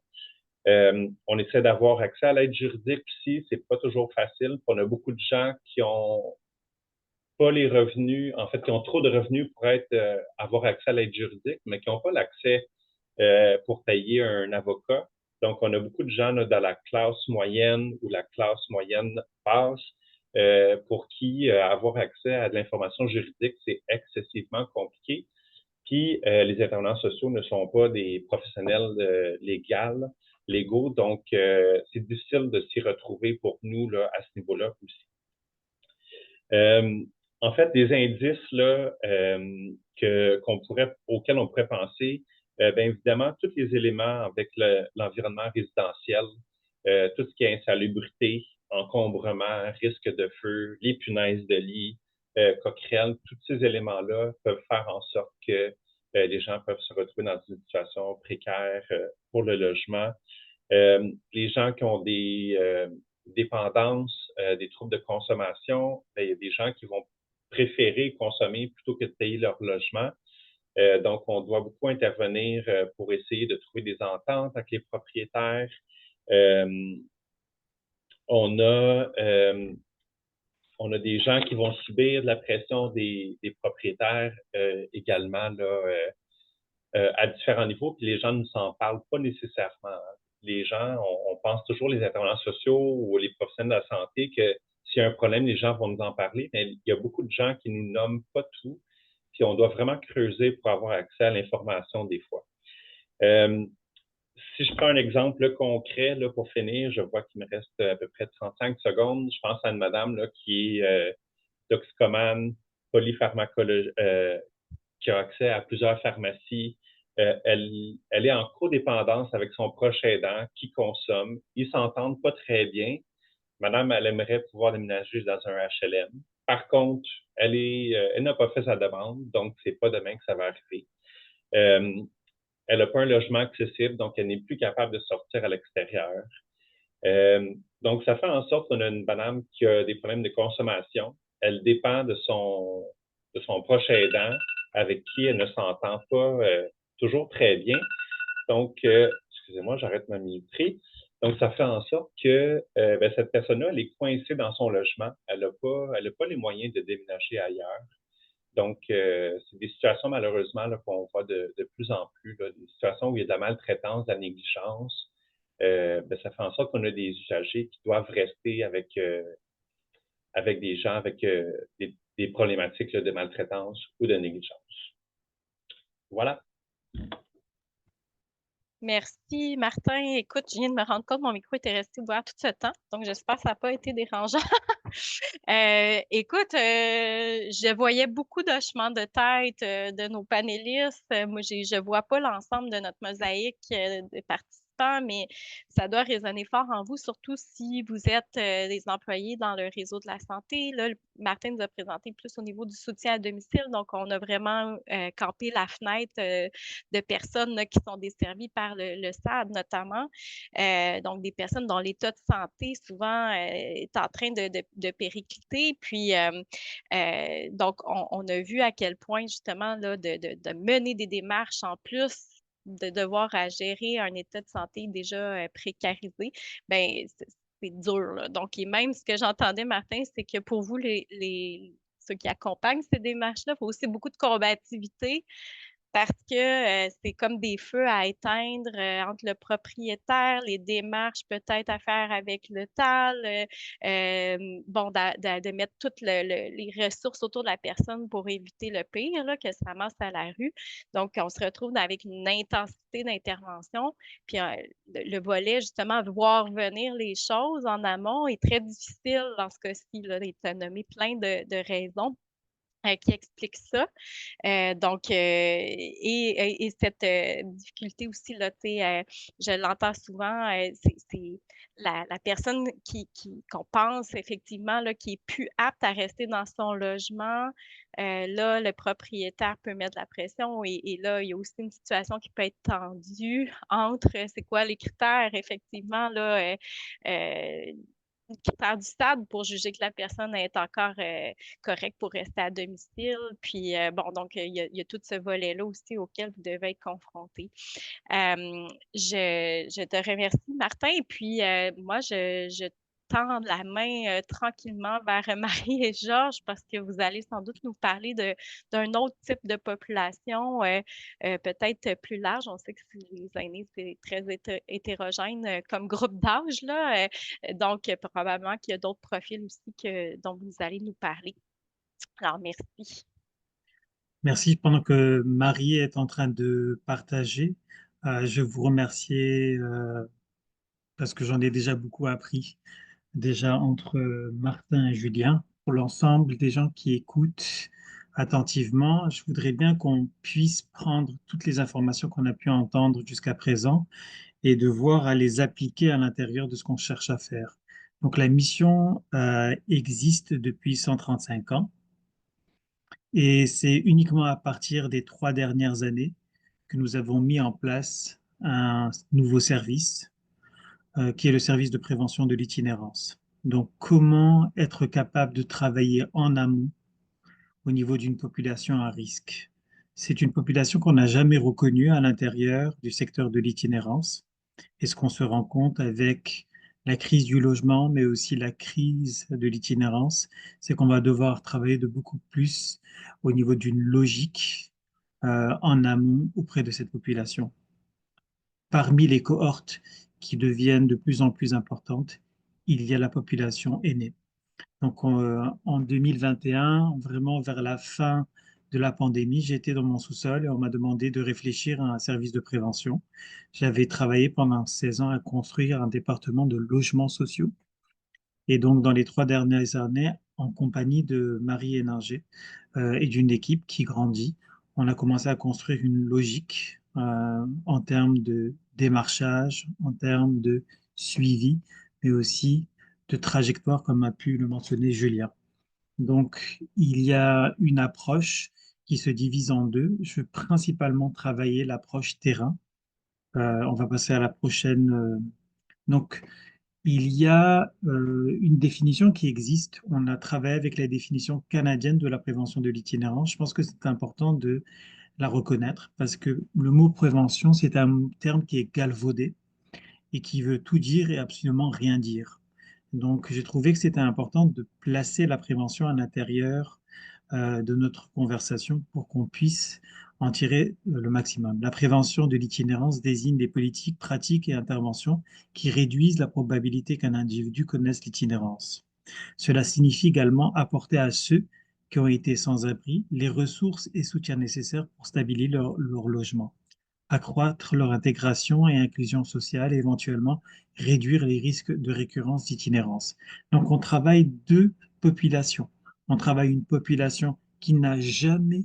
Speaker 4: On essaie d'avoir accès à l'aide juridique aussi, c'est pas toujours facile. On a beaucoup de gens qui ont pas les revenus, en fait, qui ont trop de revenus pour avoir accès à l'aide juridique, mais qui n'ont pas l'accès pour payer un avocat. Donc, on a beaucoup de gens là, dans la classe moyenne ou la classe moyenne basse pour qui avoir accès à de l'information juridique, c'est excessivement compliqué. Puis, les intervenants sociaux ne sont pas des professionnels légaux, donc c'est difficile de s'y retrouver pour nous là, à ce niveau-là aussi. En fait, des indices là, auxquels on pourrait penser, bien évidemment, tous les éléments avec l'environnement résidentiel, tout ce qui est insalubrité, encombrement, risque de feu, les punaises de lit, coquerelles, tous ces éléments-là peuvent faire en sorte que les gens peuvent se retrouver dans une situation précaire pour le logement. Les gens qui ont des dépendances, des troubles de consommation, bien, il y a des gens qui vont préférer consommer plutôt que de payer leur logement. Donc, on doit beaucoup intervenir pour essayer de trouver des ententes avec les propriétaires. On a des gens qui vont subir de la pression des propriétaires également là, à différents niveaux, puis les gens ne s'en parlent pas nécessairement. Hein. Les gens, on pense toujours, les intervenants sociaux ou les professionnels de la santé, que s'il y a un problème, les gens vont nous en parler, mais il y a beaucoup de gens qui nous nomment pas tout, puis on doit vraiment creuser pour avoir accès à l'information des fois. Si je prends un exemple là, concret là, pour finir, je vois qu'il me reste à peu près 35 secondes. Je pense à une madame là, qui est toxicomane, polypharmacologie, qui a accès à plusieurs pharmacies. Elle est en codépendance avec son proche aidant qui consomme. Ils s'entendent pas très bien. Madame, elle aimerait pouvoir déménager dans un HLM. Par contre, elle n'a pas fait sa demande, donc c'est pas demain que ça va arriver. Elle n'a pas un logement accessible, donc elle n'est plus capable de sortir à l'extérieur. Donc, ça fait en sorte qu'on a une madame qui a des problèmes de consommation. Elle dépend de son proche aidant avec qui elle ne s'entend pas toujours très bien. Donc, excusez-moi, j'arrête ma minuterie. Donc, ça fait en sorte que ben, cette personne-là, elle est coincée dans son logement. Elle n'a pas les moyens de déménager ailleurs. Donc, c'est des situations malheureusement là, qu'on voit de plus en plus, là, des situations où il y a de la maltraitance, de la négligence. Ben, ça fait en sorte qu'on a des usagers qui doivent rester avec des gens avec des problématiques là, de maltraitance ou de négligence. Voilà.
Speaker 2: Merci, Martin. Écoute, je viens de me rendre compte que mon micro était resté ouvert tout ce temps, donc j'espère que ça n'a pas été dérangeant. Écoute, je voyais beaucoup d'hochements de tête de nos panélistes. Moi, je vois pas l'ensemble de notre mosaïque de participants, mais ça doit résonner fort en vous, surtout si vous êtes des employés dans le réseau de la santé. Là, Martin nous a présenté plus au niveau du soutien à domicile, donc on a vraiment campé la fenêtre de personnes là, qui sont desservies par le SAD notamment. Donc, des personnes dont l'état de santé souvent est en train de péricliter. Puis, donc, on a vu à quel point justement là, de mener des démarches en plus de devoir à gérer un état de santé déjà précarisé, ben c'est dur. Là. Donc, et même ce que j'entendais, Martin, c'est que pour vous, ceux qui accompagnent ces démarches-là, il faut aussi beaucoup de combativité parce que c'est comme des feux à éteindre entre le propriétaire, les démarches peut-être à faire avec le TAL, bon, de mettre toutes les ressources autour de la personne pour éviter le pire, là, que ça ramasse à la rue. Donc, on se retrouve avec une intensité d'intervention. Puis, le volet, justement, de voir venir les choses en amont est très difficile dans ce cas-ci. Là, il t'a nommé plein de raisons qui expliquent ça. Donc, et cette difficulté aussi, là, je l'entends souvent, c'est la personne qu'on pense effectivement là, qui est plus apte à rester dans son logement. Là, le propriétaire peut mettre de la pression et là, il y a aussi une situation qui peut être tendue entre, c'est quoi les critères, effectivement, là, critères du SAD pour juger que la personne est encore correcte pour rester à domicile. Puis, bon, donc, il y a tout ce volet-là aussi auquel vous devez être confronté. Je te remercie, Martin. Et puis, moi, je tendre la main tranquillement vers Marie et Georges parce que vous allez sans doute nous parler d'un autre type de population, peut-être plus large. On sait que les aînés, c'est très hétérogène comme groupe d'âge, là. Donc, probablement qu'il y a d'autres profils aussi dont vous allez nous parler. Alors, merci.
Speaker 5: Merci. Pendant que Marie est en train de partager, je vais vous remercier parce que j'en ai déjà beaucoup appris, déjà entre Martin et Julien, pour l'ensemble des gens qui écoutent attentivement. Je voudrais bien qu'on puisse prendre toutes les informations qu'on a pu entendre jusqu'à présent et de voir à les appliquer à l'intérieur de ce qu'on cherche à faire. Donc la mission existe depuis 135 ans. Et c'est uniquement à partir des 3 dernières années que nous avons mis en place un nouveau service, qui est le service de prévention de l'itinérance. Donc, comment être capable de travailler en amont au niveau d'une population à risque? C'est une population qu'on n'a jamais reconnue à l'intérieur du secteur de l'itinérance. Et ce qu'on se rend compte avec la crise du logement, mais aussi la crise de l'itinérance, c'est qu'on va devoir travailler de beaucoup plus au niveau d'une logique en amont auprès de cette population. Parmi les cohortes qui deviennent de plus en plus importantes, il y a la population aînée. Donc en 2021, vraiment vers la fin de la pandémie, j'étais dans mon sous-sol et on m'a demandé de réfléchir à un service de prévention. J'avais travaillé pendant 16 ans à construire un département de logements sociaux. Et donc, dans les 3 dernières années, en compagnie de Marie Héninger et d'une équipe qui grandit, on a commencé à construire une logique en termes de démarchage, en termes de suivi, mais aussi de trajectoire, comme a pu le mentionner Julien. Donc, il y a une approche qui se divise en deux. Je vais principalement travailler l'approche terrain. On va passer à la prochaine. Donc, il y a une définition qui existe. On a travaillé avec la définition canadienne de la prévention de l'itinérance. Je pense que c'est important de la reconnaître parce que le mot prévention, c'est un terme qui est galvaudé et qui veut tout dire et absolument rien dire. Donc, j'ai trouvé que c'était important de placer la prévention à l'intérieur de notre conversation pour qu'on puisse en tirer le maximum. La prévention de l'itinérance désigne des politiques, pratiques et interventions qui réduisent la probabilité qu'un individu connaisse l'itinérance. Cela signifie également apporter à ceux qui ont été sans abri les ressources et soutiens nécessaires pour stabiliser leur logement, accroître leur intégration et inclusion sociale et éventuellement réduire les risques de récurrence d'itinérance. Donc on travaille deux populations. On travaille une population qui n'a jamais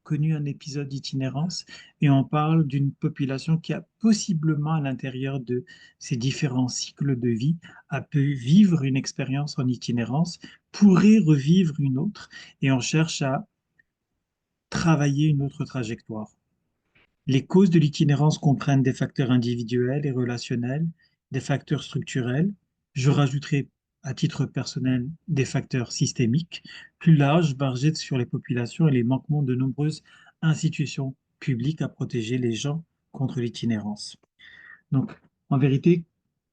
Speaker 5: connu un épisode d'itinérance et on parle d'une population qui a possiblement à l'intérieur de ses différents cycles de vie a pu vivre une expérience en itinérance, pourrait revivre une autre et on cherche à travailler une autre trajectoire. Les causes de l'itinérance comprennent des facteurs individuels et relationnels, des facteurs structurels. Je rajouterai à titre personnel des facteurs systémiques, plus larges, basés sur les populations et les manquements de nombreuses institutions publiques à protéger les gens contre l'itinérance. Donc, en vérité,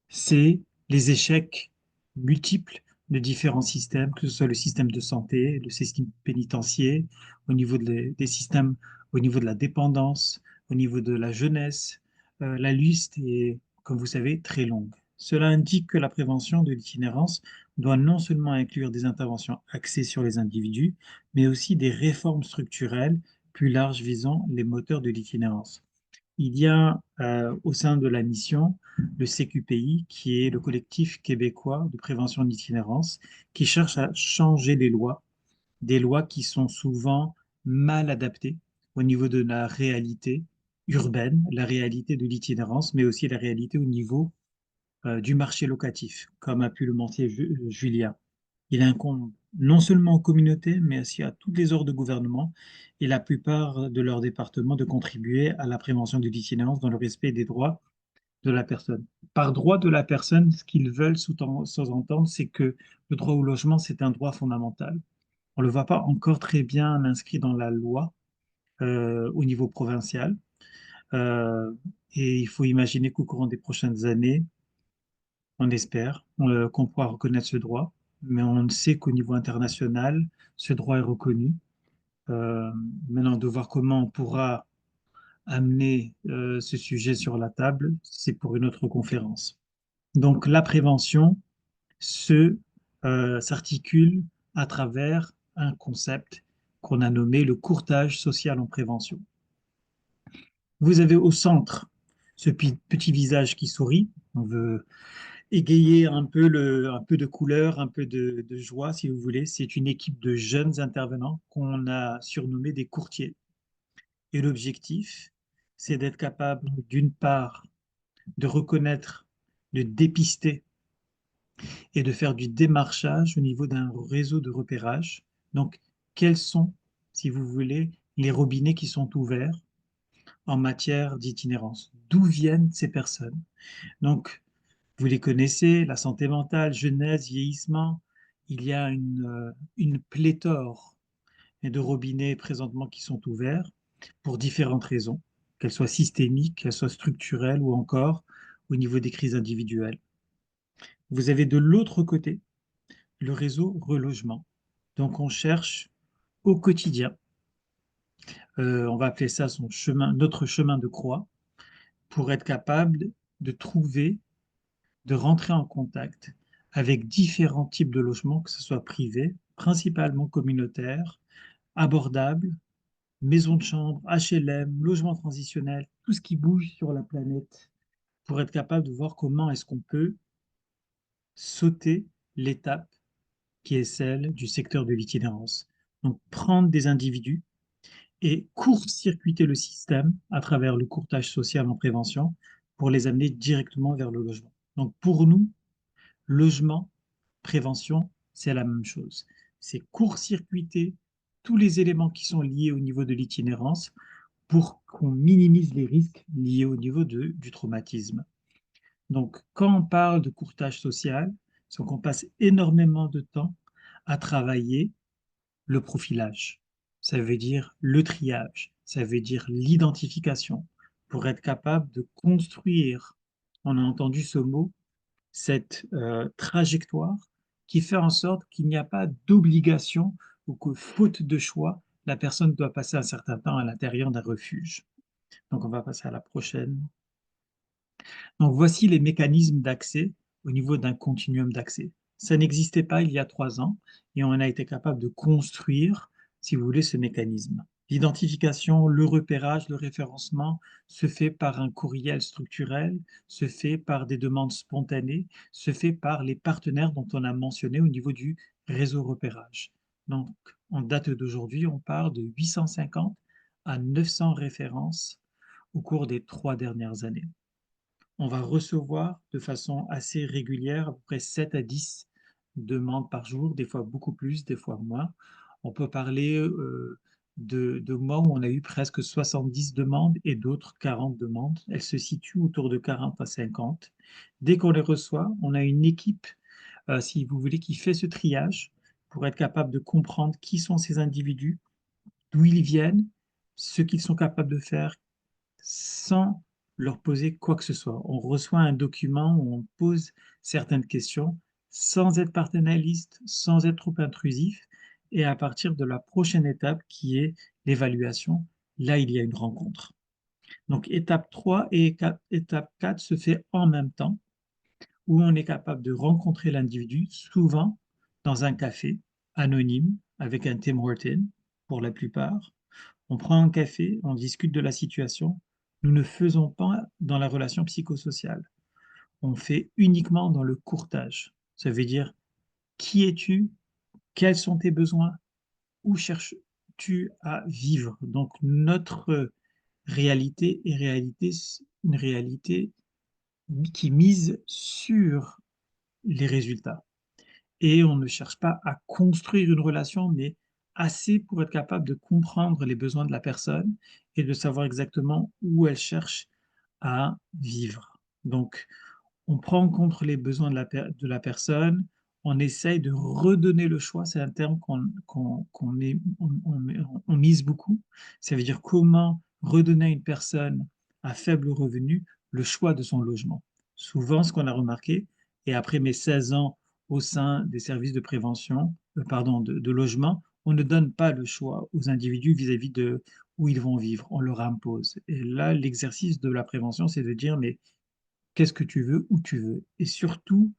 Speaker 5: c'est les échecs multiples de différents systèmes, que ce soit le système de santé, le système pénitentiaire, au niveau des systèmes, au niveau de la dépendance, au niveau de la jeunesse. La liste est, comme vous savez, très longue. Cela indique que la prévention de l'itinérance doit non seulement inclure des interventions axées sur les individus, mais aussi des réformes structurelles plus larges visant les moteurs de l'itinérance. Il y a au sein de la mission le CQPI, qui est le collectif québécois de prévention de l'itinérance, qui cherche à changer les lois, des lois qui sont souvent mal adaptées au niveau de la réalité urbaine, la réalité de l'itinérance, mais aussi la réalité au niveau du marché locatif, comme a pu le mentionner Julia. Il incombe non seulement aux communautés, mais aussi à tous les ordres de gouvernement et la plupart de leurs départements de contribuer à la prévention de l'itinérance dans le respect des droits de la personne. Par droit de la personne, ce qu'ils veulent sous-entendre, c'est que le droit au logement, c'est un droit fondamental. On ne le voit pas encore très bien inscrit dans la loi au niveau provincial. Euh, et il faut imaginer qu'au courant des prochaines années, On espère qu'on pourra reconnaître ce droit, mais on sait qu'au niveau international, ce droit est reconnu. Euh, Maintenant, de voir comment on pourra amener ce sujet sur la table, c'est pour une autre conférence. Donc, la prévention s'articule à travers un concept qu'on a nommé le courtage social en prévention. Vous avez au centre ce petit visage qui sourit. On veut égayer un peu de couleur, un peu de joie, si vous voulez. C'est une équipe de jeunes intervenants qu'on a surnommés des courtiers. Et l'objectif, c'est d'être capable, d'une part, de reconnaître, de dépister et de faire du démarchage au niveau d'un réseau de repérage. Donc, quels sont, si vous voulez, les robinets qui sont ouverts en matière d'itinérance? D'où viennent ces personnes? Donc, vous les connaissez, la santé mentale, jeunesse, vieillissement. Il y a une pléthore de robinets présentement qui sont ouverts pour différentes raisons, qu'elles soient systémiques, qu'elles soient structurelles ou encore au niveau des crises individuelles. Vous avez de l'autre côté le réseau relogement. Donc on cherche au quotidien, on va appeler ça notre chemin de croix, pour être capable de trouver, de rentrer en contact avec différents types de logements, que ce soit privés, principalement communautaires, abordables, maisons de chambre, HLM, logements transitionnels, tout ce qui bouge sur la planète, pour être capable de voir comment est-ce qu'on peut sauter l'étape qui est celle du secteur de l'itinérance. Donc prendre des individus et court-circuiter le système à travers le courtage social en prévention pour les amener directement vers le logement. Donc pour nous, logement, prévention, c'est la même chose. C'est court-circuiter tous les éléments qui sont liés au niveau de l'itinérance pour qu'on minimise les risques liés au niveau du traumatisme. Donc, quand on parle de courtage social, c'est qu'on passe énormément de temps à travailler le profilage. Ça veut dire le triage, ça veut dire l'identification, pour être capable de construire, on a entendu ce mot, cette trajectoire qui fait en sorte qu'il n'y a pas d'obligation ou que, faute de choix, la personne doit passer un certain temps à l'intérieur d'un refuge. Donc, on va passer à la prochaine. Donc, voici les mécanismes d'accès au niveau d'un continuum d'accès. Ça n'existait pas il y a 3 ans et on a été capable de construire, si vous voulez, ce mécanisme. L'identification, le repérage, le référencement se fait par un courriel structurel, se fait par des demandes spontanées, se fait par les partenaires dont on a mentionné au niveau du réseau repérage. Donc, en date d'aujourd'hui, on part de 850 à 900 références au cours des 3 dernières années. On va recevoir de façon assez régulière à peu près 7 à 10 demandes par jour, des fois beaucoup plus, des fois moins. On peut parler de mois où on a eu presque 70 demandes et d'autres 40 demandes. Elles se situent autour de 40 à 50. Dès qu'on les reçoit, on a une équipe, si vous voulez, qui fait ce triage pour être capable de comprendre qui sont ces individus, d'où ils viennent, ce qu'ils sont capables de faire, sans leur poser quoi que ce soit. On reçoit un document où on pose certaines questions sans être paternaliste, sans être trop intrusif. Et à partir de la prochaine étape qui est l'évaluation, là, il y a une rencontre. Donc, étape 3 et étape 4 se fait en même temps, où on est capable de rencontrer l'individu, souvent dans un café anonyme avec un Tim Horton, pour la plupart. On prend un café, on discute de la situation. Nous ne faisons pas dans la relation psychosociale. On fait uniquement dans le courtage. Ça veut dire qui es-tu, quels sont tes besoins, où cherches-tu à vivre. Donc notre réalité est une réalité qui mise sur les résultats. Et on ne cherche pas à construire une relation, mais assez pour être capable de comprendre les besoins de la personne et de savoir exactement où elle cherche à vivre. Donc, on prend en compte les besoins de la personne, on essaye de redonner le choix, c'est un terme on mise beaucoup. Ça veut dire comment redonner à une personne à faible revenu le choix de son logement. Souvent, ce qu'on a remarqué, Et après mes 16 ans au sein des services de prévention, de logement, on ne donne pas le choix aux individus vis-à-vis de où ils vont vivre, on leur impose. Et là, l'exercice de la prévention, c'est de dire, mais qu'est-ce que tu veux, où tu veux? Et surtout,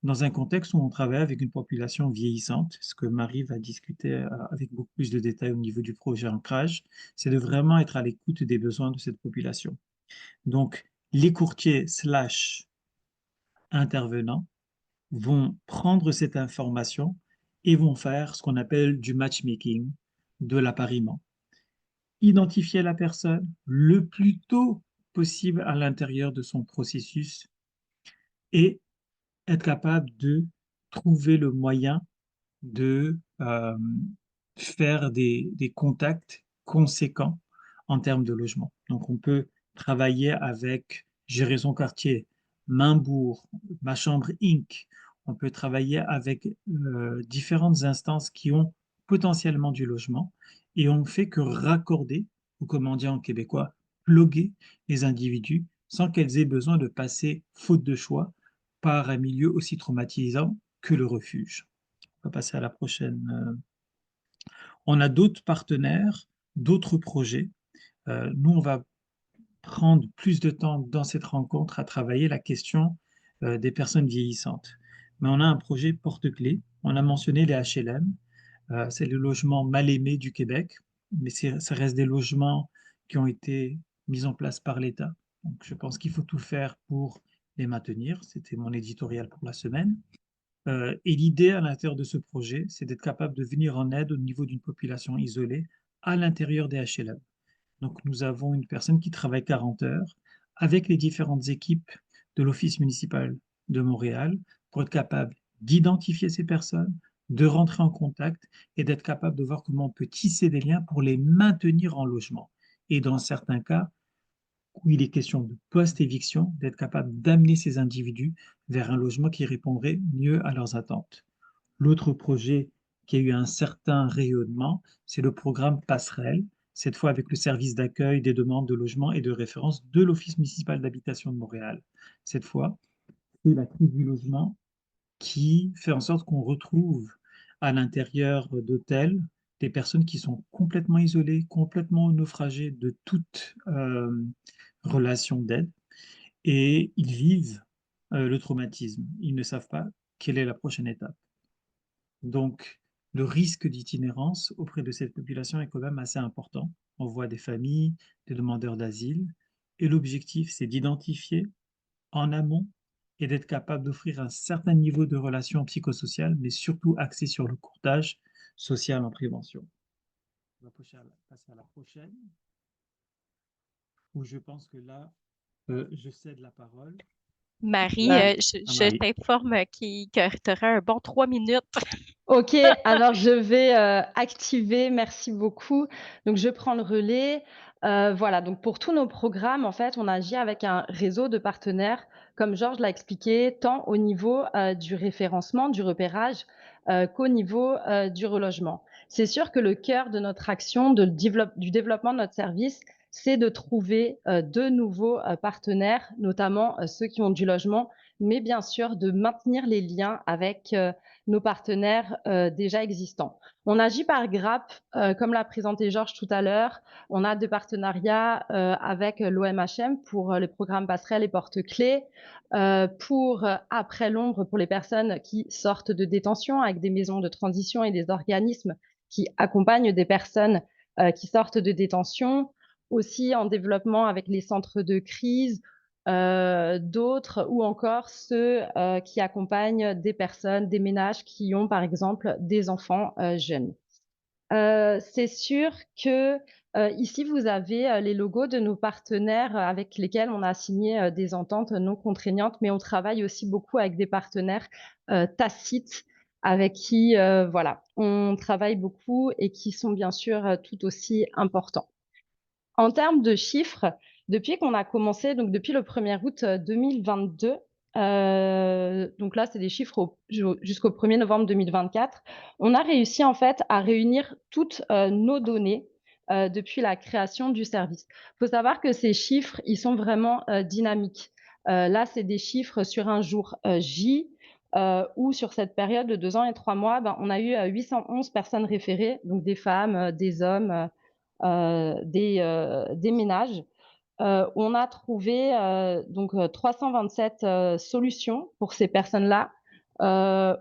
Speaker 5: dans un contexte où on travaille avec une population vieillissante, ce que Marie va discuter avec beaucoup plus de détails au niveau du projet Ancrage, c'est de vraiment être à l'écoute des besoins de cette population. Donc, les courtiers slash intervenants vont prendre cette information et vont faire ce qu'on appelle du matchmaking, de l'appariement. Identifier la personne le plus tôt possible à l'intérieur de son processus et être capable de trouver le moyen de faire des contacts conséquents en termes de logement. Donc, on peut travailler avec Gérer son quartier, Maimbourg, Ma Chambre Inc. On peut travailler avec différentes instances qui ont potentiellement du logement et on ne fait que raccorder, ou comme on dit en québécois, pluguer les individus sans qu'elles aient besoin de passer, faute de choix, par un milieu aussi traumatisant que le refuge. On va passer à la prochaine. On a d'autres partenaires, d'autres projets. Nous, on va prendre plus de temps dans cette rencontre à travailler la question des personnes vieillissantes. Mais on a un projet porte-clés. On a mentionné les HLM. C'est le logement mal aimé du Québec, mais ça reste des logements qui ont été mis en place par l'État. Donc, je pense qu'il faut tout faire pour les maintenir. C'était mon éditorial pour la semaine. Et l'idée à l'intérieur de ce projet, c'est d'être capable de venir en aide au niveau d'une population isolée à l'intérieur des HLM. Donc, nous avons une personne qui travaille 40 heures avec les différentes équipes de l'Office municipal de Montréal pour être capable d'identifier ces personnes, de rentrer en contact et d'être capable de voir comment on peut tisser des liens pour les maintenir en logement. Et dans certains cas, où il est question de post-éviction, d'être capable d'amener ces individus vers un logement qui répondrait mieux à leurs attentes. L'autre projet qui a eu un certain rayonnement, c'est le programme Passerelle, cette fois avec le service d'accueil des demandes de logement et de référence de l'Office municipal d'habitation de Montréal. Cette fois, c'est la crise du logement qui fait en sorte qu'on retrouve à l'intérieur d'hôtels des personnes qui sont complètement isolées, complètement naufragées de toute relation d'aide et ils vivent le traumatisme. Ils ne savent pas quelle est la prochaine étape. Donc, le risque d'itinérance auprès de cette population est quand même assez important. On voit des familles, des demandeurs d'asile, et l'objectif, c'est d'identifier en amont et d'être capable d'offrir un certain niveau de relation psychosociale, mais surtout axé sur le courtage social en prévention. On va passer à la prochaine, où je pense que là, je cède la parole
Speaker 2: Marie,
Speaker 6: Ben,
Speaker 5: à
Speaker 2: je
Speaker 5: Marie.
Speaker 2: t'informe que tu auras un bon 3 minutes.
Speaker 6: ok, alors je vais activer, merci beaucoup. Donc je prends le relais. Voilà, donc pour tous nos programmes, en fait, on agit avec un réseau de partenaires, comme Georges l'a expliqué, tant au niveau du référencement, du repérage, qu'au niveau du relogement. C'est sûr que le cœur de notre action, du développement de notre service, c'est de trouver de nouveaux partenaires, notamment ceux qui ont du logement, mais bien sûr de maintenir les liens avec nos partenaires déjà existants. On agit par grappe, comme l'a présenté Georges tout à l'heure. On a des partenariats avec l'OMHM pour les programmes passerelles et porte-clés, pour Après l'ombre pour les personnes qui sortent de détention avec des maisons de transition et des organismes qui accompagnent des personnes qui sortent de détention, aussi en développement avec les centres de crise, d'autres ou encore ceux qui accompagnent des personnes, des ménages qui ont par exemple des enfants jeunes. C'est sûr que ici, vous avez les logos de nos partenaires avec lesquels on a signé des ententes non contraignantes, mais on travaille aussi beaucoup avec des partenaires tacites avec qui voilà, on travaille beaucoup et qui sont bien sûr tout aussi importants. En termes de chiffres, depuis qu'on a commencé, donc depuis le 1er août 2022, donc là, c'est des chiffres jusqu'au 1er novembre 2024, on a réussi en fait à réunir toutes nos données depuis la création du service. Il faut savoir que ces chiffres, ils sont vraiment dynamiques. Là, c'est des chiffres sur un jour J, où sur cette période de 2 ans et 3 mois, on a eu 811 personnes référées, donc des femmes, des hommes, des ménages. On a trouvé donc 327 solutions pour ces personnes-là,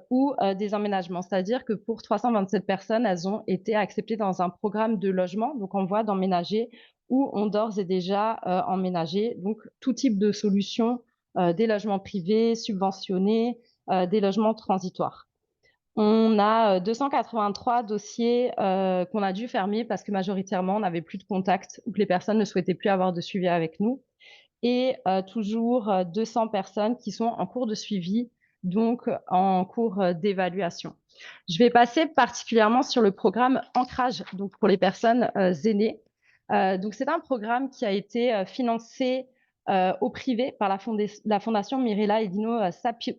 Speaker 6: ou des emménagements. C'est-à-dire que pour 327 personnes, elles ont été acceptées dans un programme de logement, donc en voie d'emménager, ou ont d'ores et déjà emménagé. Donc tout type de solutions, des logements privés, subventionnés, des logements transitoires. On a 283 dossiers qu'on a dû fermer parce que majoritairement, on n'avait plus de contact ou que les personnes ne souhaitaient plus avoir de suivi avec nous. Et toujours 200 personnes qui sont en cours de suivi, donc en cours d'évaluation. Je vais passer particulièrement sur le programme Ancrage, donc pour les personnes aînées. Donc c'est un programme qui a été financé au privé par la Fondation Mirella et Dino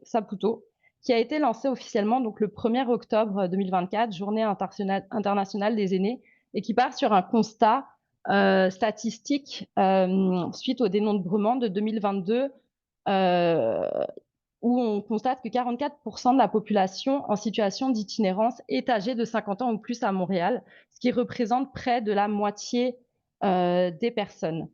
Speaker 6: Saputo, qui a été lancé officiellement donc le 1er octobre 2024, Journée internationale des aînés, et qui part sur un constat statistique suite au dénombrement de 2022, où on constate que 44% de la population en situation d'itinérance est âgée de 50 ans ou plus à Montréal, ce qui représente près de la moitié des personnes.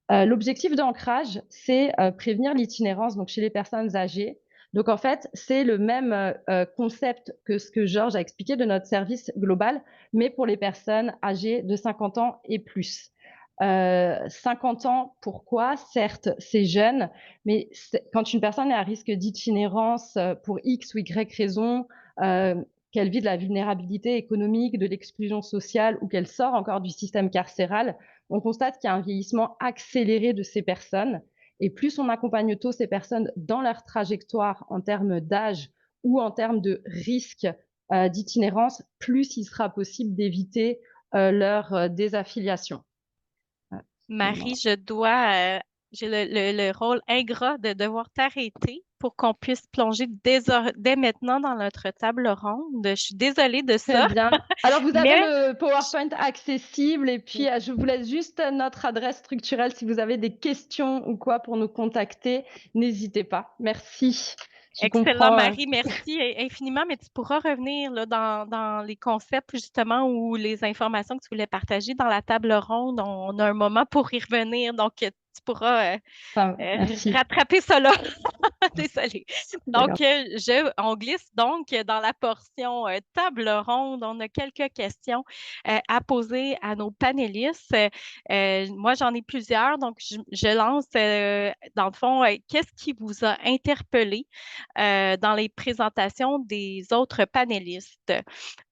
Speaker 6: L'objectif d'Ancrage, c'est prévenir l'itinérance donc chez les personnes âgées. Donc en fait, c'est le même concept que ce que Georges a expliqué de notre service global, mais pour les personnes âgées de 50 ans et plus. 50 ans, pourquoi? Certes, c'est jeune, mais quand une personne est à risque d'itinérance pour X ou Y raison, qu'elle vit de la vulnérabilité économique, de l'exclusion sociale ou qu'elle sort encore du système carcéral, on constate qu'il y a un vieillissement accéléré de ces personnes. Et plus on accompagne tôt ces personnes dans leur trajectoire en termes d'âge ou en termes de risque d'itinérance, plus il sera possible d'éviter leur désaffiliation.
Speaker 2: Marie, j'ai le rôle ingrat de devoir t'arrêter pour qu'on puisse plonger dès maintenant dans notre table ronde. Je suis désolée de
Speaker 6: Très
Speaker 2: ça,
Speaker 6: bien. Alors, vous avez
Speaker 2: mais
Speaker 6: le PowerPoint accessible et puis je vous laisse juste notre adresse structurelle si vous avez des questions ou quoi pour nous contacter. N'hésitez pas. Merci. Je
Speaker 2: excellent,
Speaker 6: comprends.
Speaker 2: Marie, merci infiniment, mais tu pourras revenir là, dans les concepts justement ou les informations que tu voulais partager dans la table ronde. On a un moment pour y revenir, donc tu pourras
Speaker 6: Merci.
Speaker 2: rattraper cela. Désolée.
Speaker 6: D'accord.
Speaker 2: Donc, on glisse donc dans la portion table ronde. On a quelques questions à poser à nos panélistes. Moi, j'en ai plusieurs, donc je lance dans le fond, qu'est-ce qui vous a interpellé dans les présentations des autres panélistes?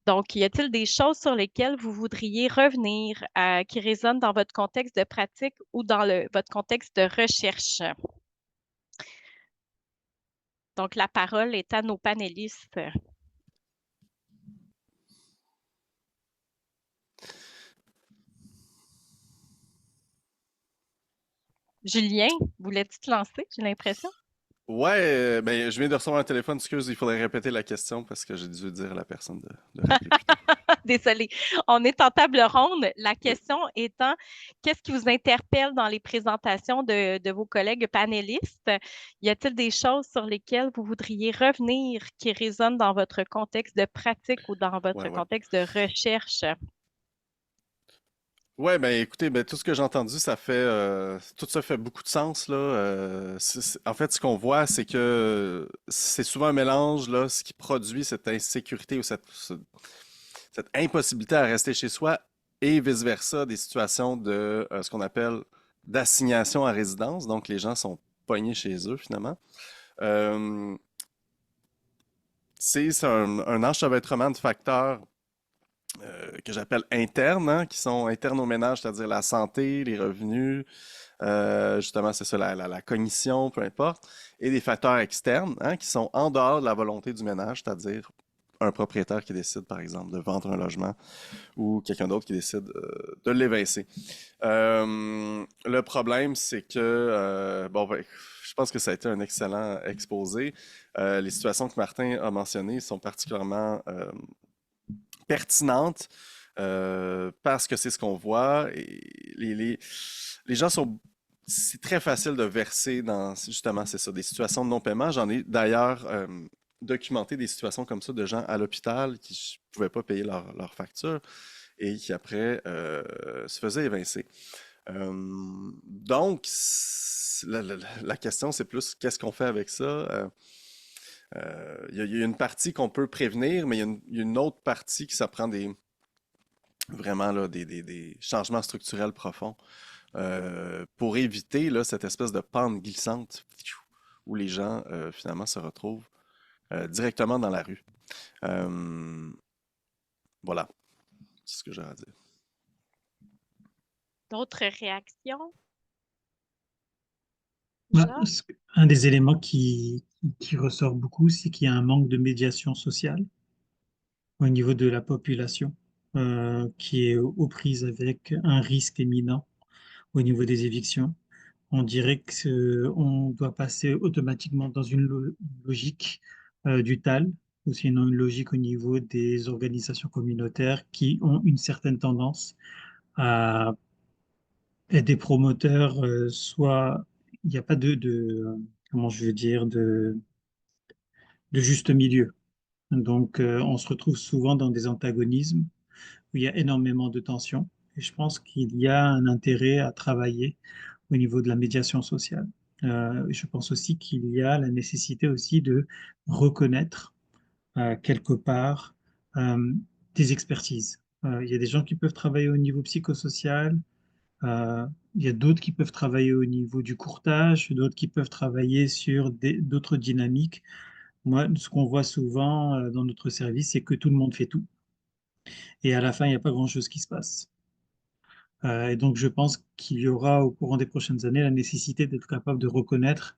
Speaker 2: Donc, y a-t-il des choses sur lesquelles vous voudriez revenir qui résonnent dans votre contexte de pratique ou dans votre contexte de recherche? Donc, la parole est à nos panélistes. Julien, voulais-tu te lancer? J'ai l'impression.
Speaker 3: Ouais, ben, je viens de recevoir un téléphone, excuse, il faudrait répéter la question parce que j'ai dû dire à la personne de rappeler plus tard.
Speaker 2: Désolée. On est en table ronde. La question étant, qu'est-ce qui vous interpelle dans les présentations de vos collègues panélistes? Y a-t-il des choses sur lesquelles vous voudriez revenir qui résonnent dans votre contexte de pratique ou dans votre
Speaker 3: Ouais, ouais.
Speaker 2: contexte de recherche?
Speaker 3: Ouais, ben écoutez, ben, tout ce que j'ai entendu, tout ça fait beaucoup de sens là. En fait, ce qu'on voit, c'est que c'est souvent un mélange là, ce qui produit cette insécurité ou cette impossibilité à rester chez soi et vice-versa, des situations de ce qu'on appelle d'assignation à résidence. Donc, les gens sont pognés chez eux finalement. Euh, c'est un enchevêtrement de facteurs que j'appelle internes, hein, qui sont internes au ménage, c'est-à-dire la santé, les revenus, justement, c'est ça, la cognition, peu importe, et des facteurs externes, hein, qui sont en dehors de la volonté du ménage, c'est-à-dire un propriétaire qui décide, par exemple, de vendre un logement ou quelqu'un d'autre qui décide de l'évincer. Le problème, c'est que, bon, ben, je pense que ça a été un excellent exposé. Les situations que Martin a mentionnées sont particulièrement pertinente parce que c'est ce qu'on voit. Et les gens sont c'est très facile de verser dans, justement, c'est ça, des situations de non-paiement. J'en ai d'ailleurs documenté des situations comme ça de gens à l'hôpital qui ne pouvaient pas payer leurs factures et qui après se faisaient évincer. Donc, la question, c'est plus qu'est-ce qu'on fait avec ça? Il y a une partie qu'on peut prévenir, mais il y a une autre partie qui ça prend vraiment là, des changements structurels profonds pour éviter là, cette espèce de pente glissante où les gens finalement se retrouvent directement dans la rue. Euh, voilà, c'est ce que j'ai à dire.
Speaker 2: D'autres réactions,
Speaker 5: Bah,
Speaker 2: Georges?
Speaker 5: un des éléments qui ressort beaucoup, c'est qu'il y a un manque de médiation sociale au niveau de la population qui est aux prises avec un risque éminent au niveau des évictions. On dirait qu'on doit passer automatiquement dans une logique du TAL, ou sinon une logique au niveau des organisations communautaires qui ont une certaine tendance à être des promoteurs, soit il n'y a pas comment je veux dire, de juste milieu. Donc, on se retrouve souvent dans des antagonismes où il y a énormément de tensions. Et je pense qu'il y a un intérêt à travailler au niveau de la médiation sociale. Je pense aussi qu'il y a la nécessité aussi de reconnaître quelque part euh, des expertises. Il y a des gens qui peuvent travailler au niveau psychosocial, il y a d'autres qui peuvent travailler au niveau du courtage, d'autres qui peuvent travailler sur d'autres dynamiques. Moi, ce qu'on voit souvent dans notre service, c'est que tout le monde fait tout. Et à la fin, il n'y a pas grand-chose qui se passe. Et donc, je pense qu'il y aura au courant des prochaines années la nécessité d'être capable de reconnaître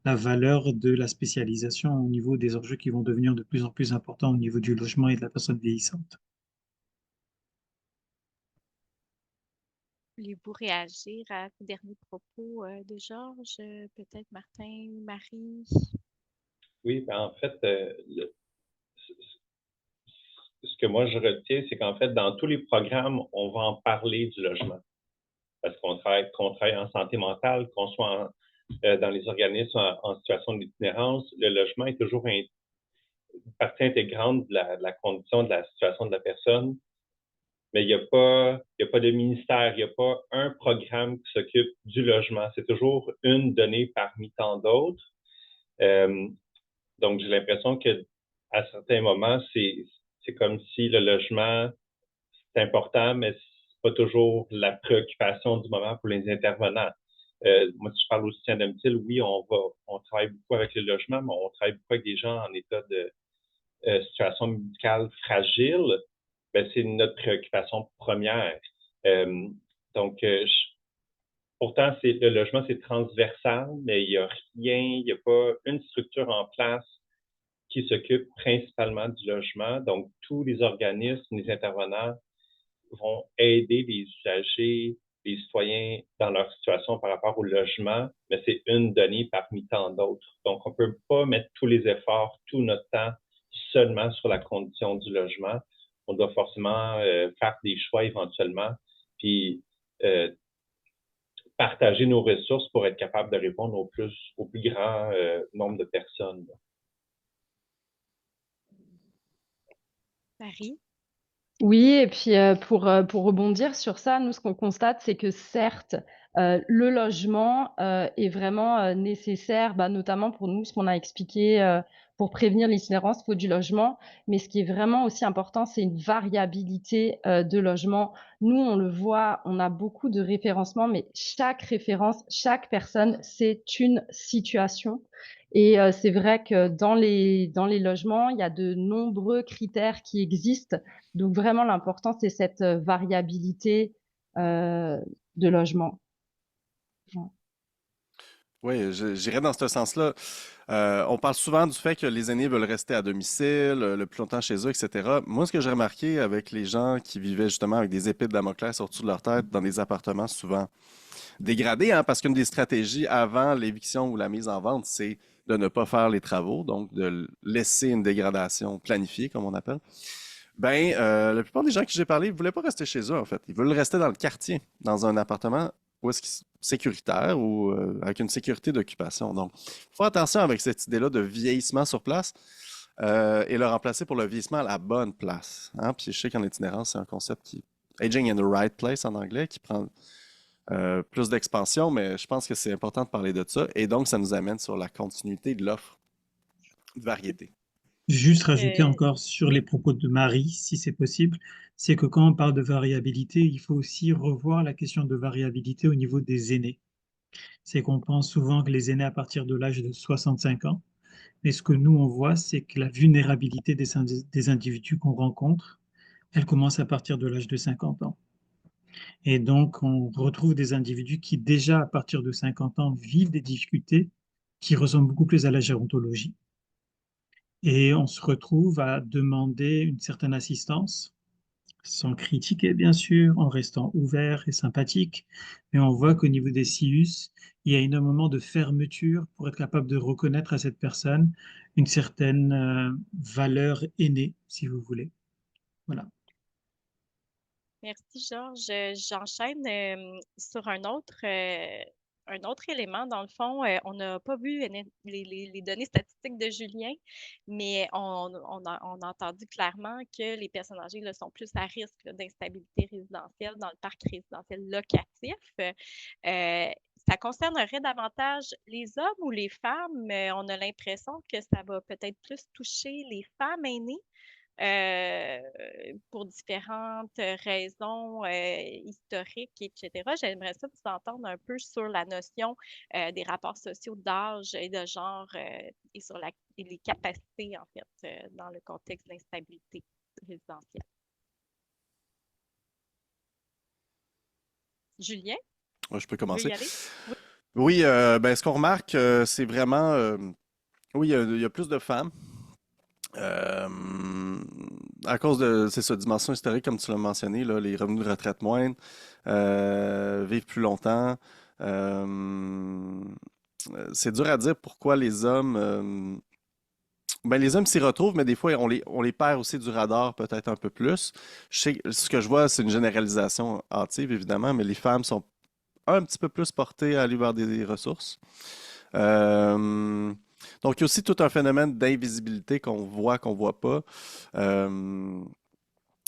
Speaker 5: la valeur de la spécialisation au niveau des enjeux qui vont devenir de plus en plus importants au niveau du logement et de la personne vieillissante.
Speaker 2: Voulez-vous réagir à ces derniers propos de Georges? Peut-être Martin, Marie?
Speaker 4: Oui, ben en fait, ce que moi je retiens, c'est qu'en fait, dans tous les programmes, on va en parler du logement. Parce qu'on travaille en santé mentale, qu'on soit dans les organismes en situation d'itinérance, le logement est toujours une partie intégrante de la condition, de la situation de la personne. Mais il y a pas de ministère, il n'y a pas un programme qui s'occupe du logement. C'est toujours une donnée parmi tant d'autres. Euh, donc, j'ai l'impression que à certains moments, c'est comme si le logement, c'est important, mais c'est pas toujours la préoccupation du moment pour les intervenants. Moi, si je parle aussi à domicile, oui, on travaille beaucoup avec le logement, mais on travaille beaucoup avec des gens en état de situation médicale fragile. Ben, c'est notre préoccupation première. Euh, donc, pourtant, le logement, c'est transversal, mais il n'y a rien, il n'y a pas une structure en place qui s'occupe principalement du logement. Donc, tous les organismes, les intervenants vont aider les usagers, les citoyens dans leur situation par rapport au logement, mais c'est une donnée parmi tant d'autres. Donc, on ne peut pas mettre tous les efforts, tout notre temps seulement sur la condition du logement. On doit forcément faire des choix éventuellement, puis partager nos ressources pour être capable de répondre au plus grand nombre de personnes.
Speaker 2: Marie?
Speaker 6: Oui, et puis pour rebondir sur ça, nous, ce qu'on constate, c'est que certes, le logement est vraiment nécessaire, bah, notamment pour nous, ce qu'on a expliqué, pour prévenir l'itinérance, il faut du logement. Mais ce qui est vraiment aussi important, c'est une variabilité de logement. Nous, on le voit, on a beaucoup de référencements, mais chaque référence, chaque personne, c'est une situation. Et c'est vrai que dans les logements, il y a de nombreux critères qui existent. Donc vraiment, l'important, c'est cette variabilité de logement. Ouais.
Speaker 3: Oui, j'irais dans ce sens-là. On parle souvent du fait que les aînés veulent rester à domicile le plus longtemps chez eux, etc. Moi, ce que j'ai remarqué avec les gens qui vivaient justement avec des épées de Damoclès au-dessus de leur tête dans des appartements souvent dégradés, hein, parce qu'une des stratégies avant l'éviction ou la mise en vente, c'est de ne pas faire les travaux, donc de laisser une dégradation planifiée, comme on appelle. Ben, la plupart des gens qui j'ai parlé ne voulaient pas rester chez eux, en fait. Ils veulent rester dans le quartier, dans un appartement où est-ce sécuritaire ou avec une sécurité d'occupation. Donc, il faut faire attention avec cette idée-là de vieillissement sur place et le remplacer pour le vieillissement à la bonne place. Hein? Puis je sais qu'en itinérance, c'est un concept qui aging in the right place en anglais, qui prend plus d'expansion, mais je pense que c'est important de parler de ça. Et donc, ça nous amène sur la continuité de l'offre de variété.
Speaker 5: Juste rajouter
Speaker 2: Euh,
Speaker 5: encore sur les propos de Marie, si c'est possible, c'est que quand on parle de variabilité, il faut aussi revoir la question de variabilité au niveau des aînés. C'est qu'on pense souvent que les aînés à partir de l'âge de 65 ans, mais ce que nous, on voit, c'est que la vulnérabilité des individus qu'on rencontre, elle commence à partir de l'âge de 50 ans. Et donc, on retrouve des individus qui, déjà à partir de 50 ans, vivent des difficultés qui ressemblent beaucoup plus à la gérontologie. Et on se retrouve à demander une certaine assistance, sans critiquer bien sûr, en restant ouvert et sympathique. Mais on voit qu'au niveau des CIUS, il y a énormément de fermeture pour être capable de reconnaître à cette personne une certaine valeur aînée, si vous voulez. Voilà.
Speaker 2: Merci, Georges. J'enchaîne sur un autre élément. Dans le fond, on n'a pas vu les données statistiques de Julien, mais on a entendu clairement que les personnes âgées là, sont plus à risque là, d'instabilité résidentielle dans le parc résidentiel locatif. Ça concernerait davantage les hommes ou les femmes? On a l'impression que ça va peut-être plus toucher les femmes aînées euh, pour différentes raisons historiques, etc. J'aimerais ça vous entendre un peu sur la notion des rapports sociaux d'âge et de genre et sur et les capacités, en fait, dans le contexte de l'instabilité résidentielle. Julien,
Speaker 3: Ouais, je peux
Speaker 2: tu veux
Speaker 3: commencer.
Speaker 2: y aller? Oui.
Speaker 3: Oui, ben, ce qu'on remarque, c'est vraiment, oui, il y a plus de femmes. Euh, à cause de ces dimensions historiques, comme tu l'as mentionné, là, les revenus de retraite moindres, vivent plus longtemps. Euh, c'est dur à dire pourquoi les hommes. Ben, les hommes s'y retrouvent, mais des fois, on les perd aussi du radar peut-être un peu plus. Ce que je vois, c'est une généralisation hâtive, évidemment, mais les femmes sont un petit peu plus portées à aller vers des ressources. Euh, donc, il y a aussi tout un phénomène d'invisibilité qu'on voit pas. Euh,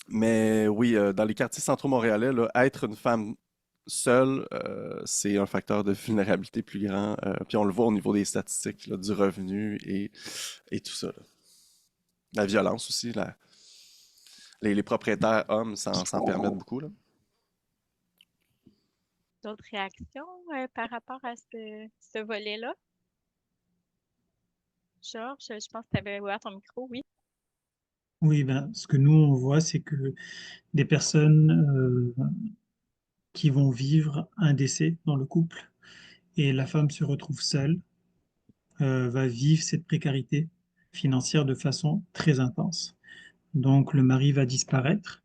Speaker 3: mais oui, dans les quartiers centraux montréalais, là, être une femme seule, c'est un facteur de vulnérabilité plus grand. Puis on le voit au niveau des statistiques, là, du revenu et tout ça, là. La violence aussi, les propriétaires hommes s'en permettent beaucoup, là.
Speaker 2: D'autres réactions par rapport à ce volet-là? Georges, je pense que tu avais ouvert ton micro, oui.
Speaker 5: Oui, ben, ce que nous, on voit, c'est que des personnes qui vont vivre un décès dans le couple et la femme se retrouve seule, va vivre cette précarité financière de façon très intense. Donc le mari va disparaître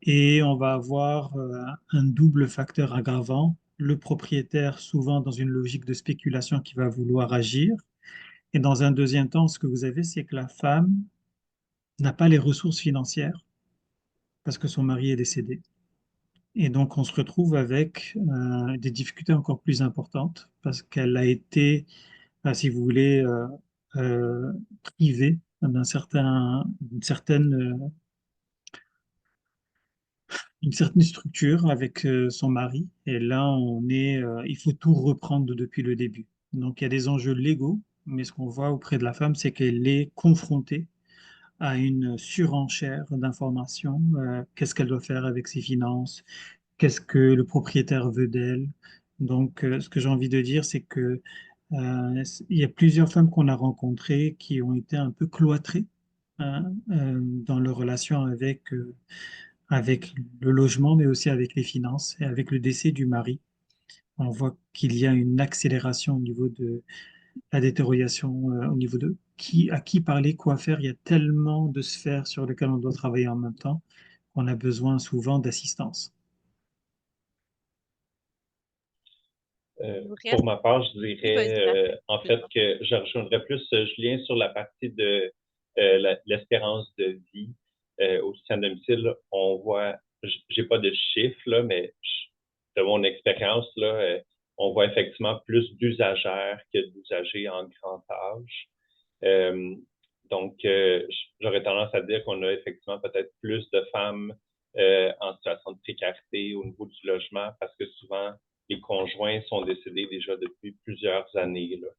Speaker 5: et on va avoir un double facteur aggravant. Le propriétaire, souvent dans une logique de spéculation qui va vouloir agir. Et dans un deuxième temps, ce que vous avez, c'est que la femme n'a pas les ressources financières parce que son mari est décédé. Et donc, on se retrouve avec des difficultés encore plus importantes parce qu'elle a été, si vous voulez, euh, privée d'une certaine structure avec son mari. Et là, il faut tout reprendre depuis le début. Donc, il y a des enjeux légaux, mais ce qu'on voit auprès de la femme, c'est qu'elle est confrontée à une surenchère d'informations. Qu'est-ce qu'elle doit faire avec ses finances? Qu'est-ce que le propriétaire veut d'elle? Donc, ce que j'ai envie de dire, c'est que il y a plusieurs femmes qu'on a rencontrées qui ont été un peu cloîtrées, hein, dans leur relation avec le logement, mais aussi avec les finances et avec le décès du mari. On voit qu'il y a une accélération au niveau de la détérioration, au niveau de à qui parler, quoi faire. Il y a tellement de sphères sur lesquelles on doit travailler en même temps qu'on a besoin souvent d'assistance.
Speaker 2: Il vous
Speaker 4: Pour
Speaker 2: reste.
Speaker 4: ma part, je
Speaker 2: Oui, vas-y, Marc.
Speaker 4: dirais en fait que je rejoindrais plus Julien sur la partie de l'espérance de vie au système domicile. On voit, j'ai pas de chiffres, là, mais de mon expérience, là, on voit effectivement plus d'usagères que d'usagers en grand âge. Euh, donc, j'aurais tendance à dire qu'on a effectivement peut-être plus de femmes en situation de précarité au niveau du logement parce que souvent, les conjoints sont décédés déjà depuis plusieurs années, là.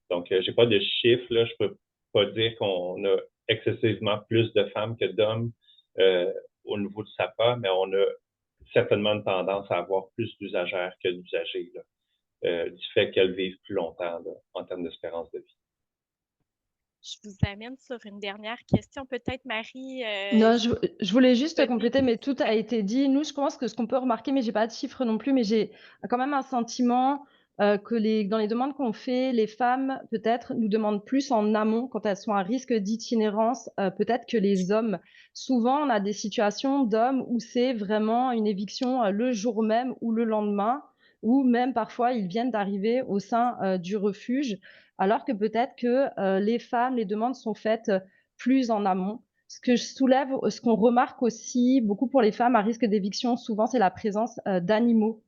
Speaker 4: Donc, j'ai pas de chiffres, là. Je peux pas dire qu'on a excessivement plus de femmes que d'hommes au niveau du SAPA, mais on a certainement une tendance à avoir plus d'usagères que d'usagers, là, du fait qu'elles vivent plus longtemps là, en termes d'espérance de vie.
Speaker 2: Je vous amène sur une dernière question, peut-être, Marie.
Speaker 6: Non, je voulais juste
Speaker 2: Vas-y.
Speaker 6: compléter, mais tout a été dit. Nous, je pense que ce qu'on peut remarquer, mais j'ai pas de chiffres non plus, mais j'ai quand même un sentiment que dans les demandes qu'on fait, les femmes, peut-être, nous demandent plus en amont quand elles sont à risque d'itinérance, peut-être que les hommes. Souvent, on a des situations d'hommes où c'est vraiment une éviction le jour même ou le lendemain, ou même parfois, ils viennent d'arriver au sein du refuge, alors que peut-être que les femmes, les demandes sont faites plus en amont. Ce que je soulève, ce qu'on remarque aussi beaucoup pour les femmes à risque d'éviction, souvent, c'est la présence d'animaux.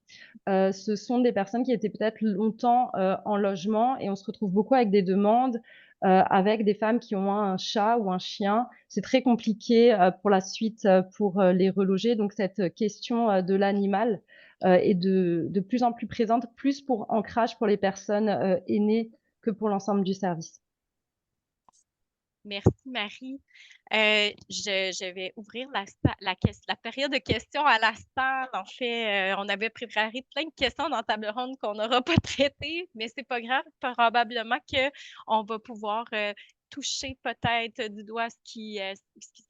Speaker 6: Ce sont des personnes qui étaient peut-être longtemps en logement et on se retrouve beaucoup avec des demandes avec des femmes qui ont un chat ou un chien. C'est très compliqué pour la suite pour les reloger. Donc, cette question de l'animal est de plus en plus présente, plus pour ancrage pour les personnes aînées que pour l'ensemble du service.
Speaker 2: Merci, Marie. Je vais ouvrir la période de questions à la salle. En fait, on avait préparé plein de questions dans table ronde qu'on n'aura pas traitées, mais c'est pas grave. Probablement qu'on va pouvoir toucher peut-être du doigt ce qui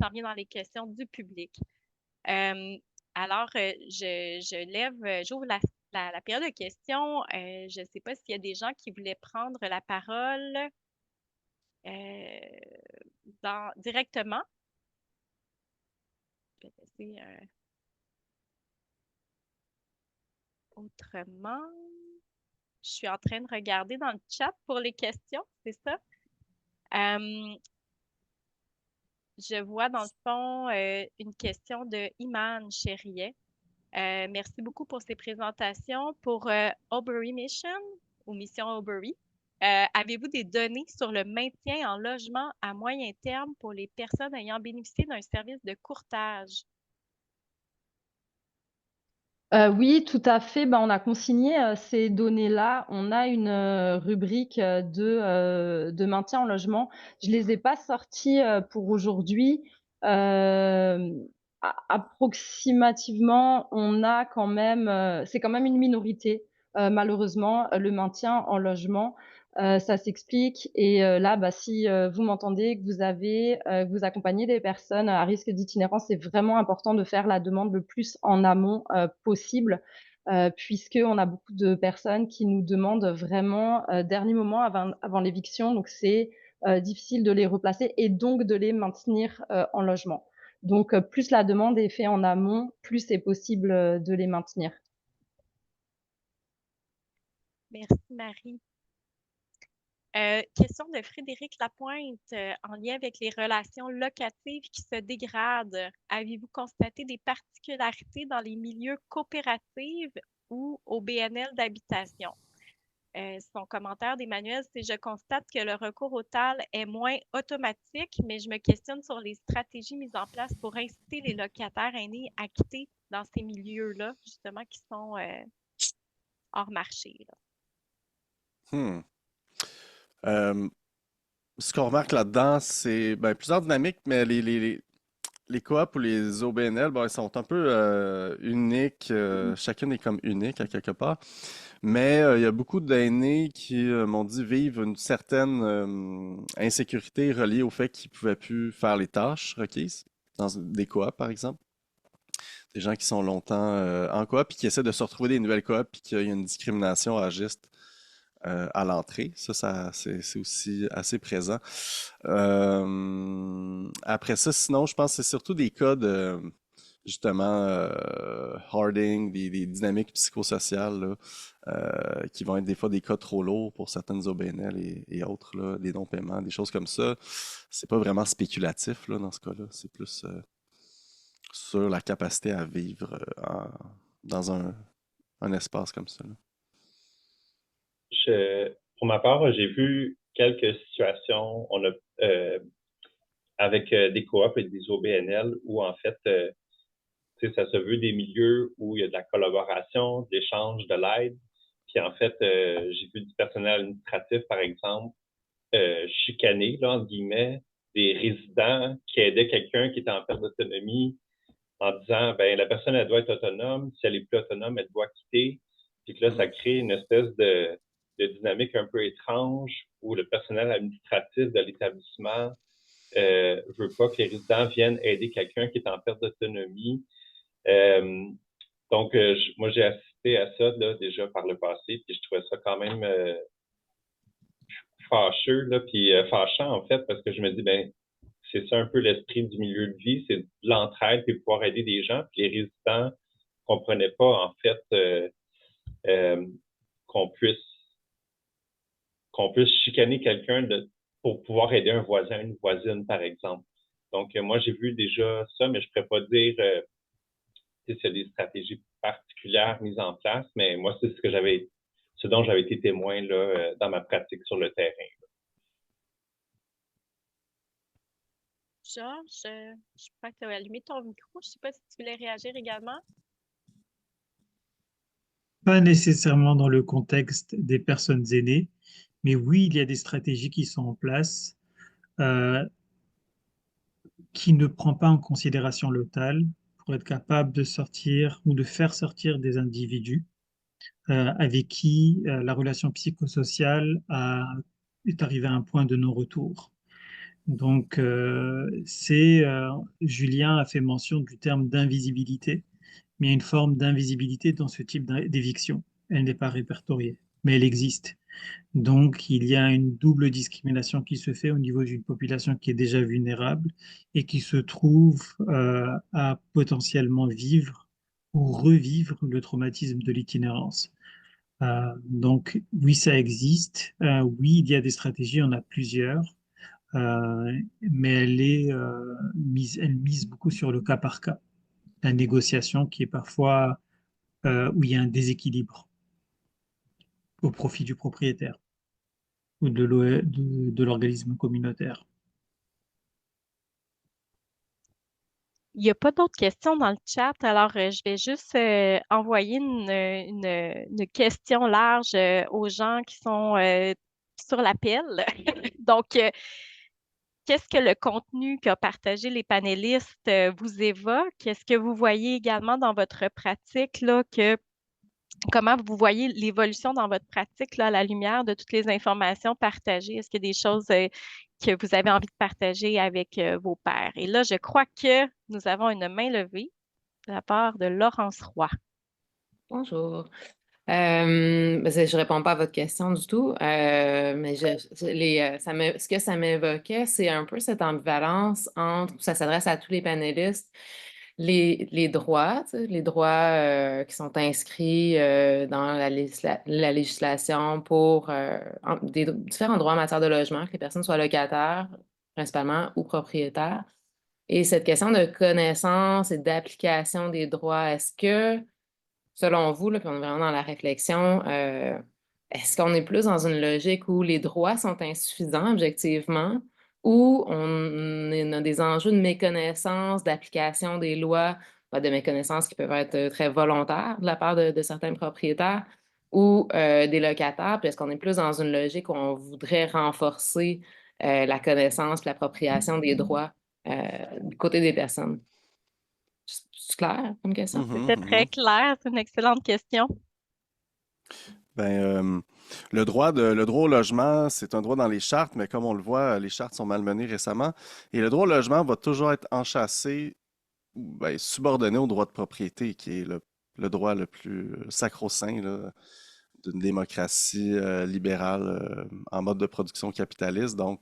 Speaker 2: s'en vient dans les questions du public. Alors, j'ouvre la période de questions. Je ne sais pas s'il y a des gens qui voulaient prendre la parole directement. Je vais laisser autrement. Je suis en train de regarder dans le chat pour les questions, c'est ça? Je vois dans le fond une question de Iman Chériet. Merci beaucoup pour ces présentations. Pour Aubury Mission ou Mission Aubury, avez-vous des données sur le maintien en logement à moyen terme pour les personnes ayant bénéficié d'un service de courtage?
Speaker 6: Oui, tout à fait. Ben, on a consigné ces données-là. On a une rubrique de maintien en logement. Je les ai pas sorties pour aujourd'hui. Approximativement, on a quand même, c'est quand même une minorité, malheureusement, le maintien en logement. Ça s'explique. Et là, bah, si vous m'entendez, que que vous accompagnez des personnes à risque d'itinérance, c'est vraiment important de faire la demande le plus en amont possible, puisqu'on a beaucoup de personnes qui nous demandent vraiment dernier moment avant l'éviction. Donc, c'est difficile de les replacer et donc de les maintenir en logement. Donc, plus la demande est faite en amont, plus c'est possible de les maintenir.
Speaker 2: Merci, Marie. Question de Frédéric Lapointe en lien avec les relations locatives qui se dégradent. Avez-vous constaté des particularités dans les milieux coopératifs ou au BNL d'habitation? Son commentaire d'Emmanuel, c'est: je constate que le recours au TAL est moins automatique, mais je me questionne sur les stratégies mises en place pour inciter les locataires aînés à quitter dans ces milieux-là, justement, qui sont hors marché, là.
Speaker 3: Hmm. Ce qu'on remarque là-dedans, c'est plusieurs dynamiques, mais les coops ou les OBNL, ils sont un peu uniques. Chacune est comme unique à quelque part. Mais il y a beaucoup d'aînés qui m'ont dit vivre une certaine insécurité reliée au fait qu'ils ne pouvaient plus faire les tâches requises dans des coops, par exemple. Des gens qui sont longtemps en coop et qui essaient de se retrouver des nouvelles coops et qu'il y a une discrimination âgiste à l'entrée. Ça c'est aussi assez présent. Après ça, sinon, je pense que c'est surtout des cas de, justement, hoarding, des dynamiques psychosociales là, qui vont être des fois des cas trop lourds pour certaines OBNL et autres, là, des non-paiements, des choses comme ça. C'est pas vraiment spéculatif là, dans ce cas-là. C'est plus sur la capacité à vivre dans un un espace comme ça, là.
Speaker 4: Pour ma part, j'ai vu quelques situations avec des coops et des OBNL où, en fait, ça se veut des milieux où il y a de la collaboration, de l'échange, de l'aide. Puis, en fait, j'ai vu du personnel administratif, par exemple, chicaner, là, entre guillemets, des résidents qui aidaient quelqu'un qui était en perte d'autonomie en disant, ben la personne, elle doit être autonome. Si elle est plus autonome, elle doit quitter. Puis que là, ça crée une espèce de dynamique un peu étrange où le personnel administratif de l'établissement veut pas que les résidents viennent aider quelqu'un qui est en perte d'autonomie. Donc, moi, j'ai assisté à ça là, déjà par le passé, puis je trouvais ça quand même fâcheux, là, puis fâchant, en fait, parce que je me dis, ben, c'est ça un peu l'esprit du milieu de vie, c'est de l'entraide et pouvoir aider des gens. Puis les résidents comprenaient pas, en fait, qu'on puisse chicaner quelqu'un pour pouvoir aider un voisin, une voisine, par exemple. Donc, moi, j'ai vu déjà ça, mais je ne pourrais pas dire si c'est des stratégies particulières mises en place, mais moi, c'est ce dont j'avais été témoin là, dans ma pratique sur le terrain.
Speaker 2: Georges, je crois que tu as allumé ton micro. Je ne sais pas si tu voulais réagir également.
Speaker 5: Pas nécessairement dans le contexte des personnes aînées, mais oui, il y a des stratégies qui sont en place euh, qui ne prend pas en considération le TAL pour être capable de sortir ou de faire sortir des individus avec qui la relation psychosociale est arrivée à un point de non-retour. Donc, Julien a fait mention du terme d'invisibilité, mais il y a une forme d'invisibilité dans ce type d'éviction. Elle n'est pas répertoriée, mais elle existe. Donc, il y a une double discrimination qui se fait au niveau d'une population qui est déjà vulnérable et qui se trouve à potentiellement vivre ou revivre le traumatisme de l'itinérance. Donc, oui, ça existe. Oui, il y a des stratégies, on a plusieurs. Mais elle mise beaucoup sur le cas par cas, la négociation qui est parfois où il y a un déséquilibre au profit du propriétaire ou de l'organisme communautaire.
Speaker 2: Il n'y a pas d'autres questions dans le chat, alors je vais juste envoyer une question large aux gens qui sont sur l'appel. Donc, qu'est-ce que le contenu qu'a partagé les panélistes vous évoque? Est-ce que vous voyez également dans votre pratique là, comment vous voyez l'évolution dans votre pratique là, à la lumière de toutes les informations partagées? Est-ce qu'il y a des choses que vous avez envie de partager avec vos pairs? Et là, je crois que nous avons une main levée de la part de Laurence Roy.
Speaker 7: Bonjour. Je réponds pas à votre question du tout, mais ce que ça m'évoquait, c'est un peu cette ambivalence entre, ça s'adresse à tous les panélistes, les droits, tu sais, les droits qui sont inscrits dans la législation pour différents droits en matière de logement, que les personnes soient locataires principalement ou propriétaires. Et cette question de connaissance et d'application des droits, est-ce que selon vous, là, puis on est vraiment dans la réflexion, est-ce qu'on est plus dans une logique où les droits sont insuffisants objectivement ou on a des enjeux de méconnaissance, d'application des lois, de méconnaissance qui peuvent être très volontaires de la part de certains propriétaires ou des locataires, puis est-ce qu'on est plus dans une logique où on voudrait renforcer la connaissance et l'appropriation des droits du côté des personnes? C'est clair comme question?
Speaker 2: C'était très clair, c'est une excellente question.
Speaker 3: Ben, le droit au logement, c'est un droit dans les chartes, mais comme on le voit, les chartes sont malmenées récemment. Et le droit au logement va toujours être enchâssé, ben, subordonné au droit de propriété, qui est le droit le plus sacro-saint là, d'une démocratie libérale en mode de production capitaliste. Donc,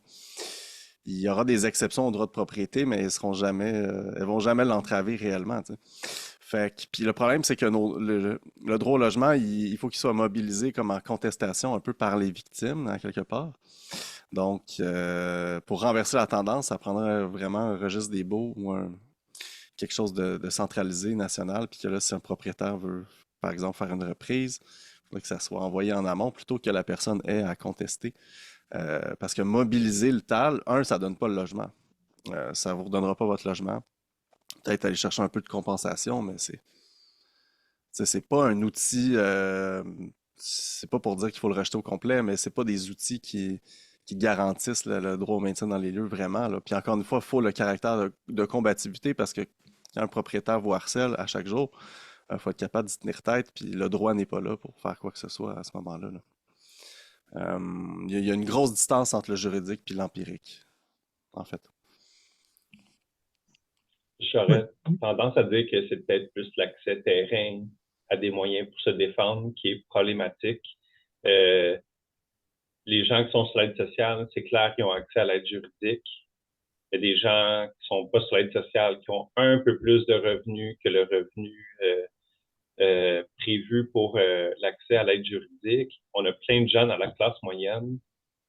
Speaker 3: il y aura des exceptions au droit de propriété, mais elles vont jamais l'entraver réellement, tu sais. Fait que, puis le problème, c'est que le droit au logement, il faut qu'il soit mobilisé comme en contestation un peu par les victimes, hein, quelque part. Donc, pour renverser la tendance, ça prendrait vraiment un registre des baux ou quelque chose de centralisé, national, puis que là, si un propriétaire veut par exemple, faire une reprise, il faudrait que ça soit envoyé en amont plutôt que la personne ait à contester. Parce que mobiliser le TAL, ça ne donne pas le logement. Ça ne vous redonnera pas votre logement. Peut-être aller chercher un peu de compensation, mais c'est pas un outil. C'est pas pour dire qu'il faut le racheter au complet, mais c'est pas des outils qui garantissent le droit au maintien dans les lieux vraiment, là. Puis encore une fois, il faut le caractère de combativité parce que quand un propriétaire vous harcèle à chaque jour, il faut être capable d'y tenir tête, puis le droit n'est pas là pour faire quoi que ce soit à ce moment-là, là. Il y a une grosse distance entre le juridique et l'empirique, en fait.
Speaker 5: Ouais.
Speaker 4: J'aurais tendance à dire que c'est peut-être plus l'accès terrain à des moyens pour se défendre qui est problématique. Euh, les gens qui sont sur l'aide sociale, c'est clair qu'ils ont accès à l'aide juridique. Il y a des gens qui sont pas sur l'aide sociale qui ont un peu plus de revenus que le revenu prévu pour l'accès à l'aide juridique. On a plein de gens dans la classe moyenne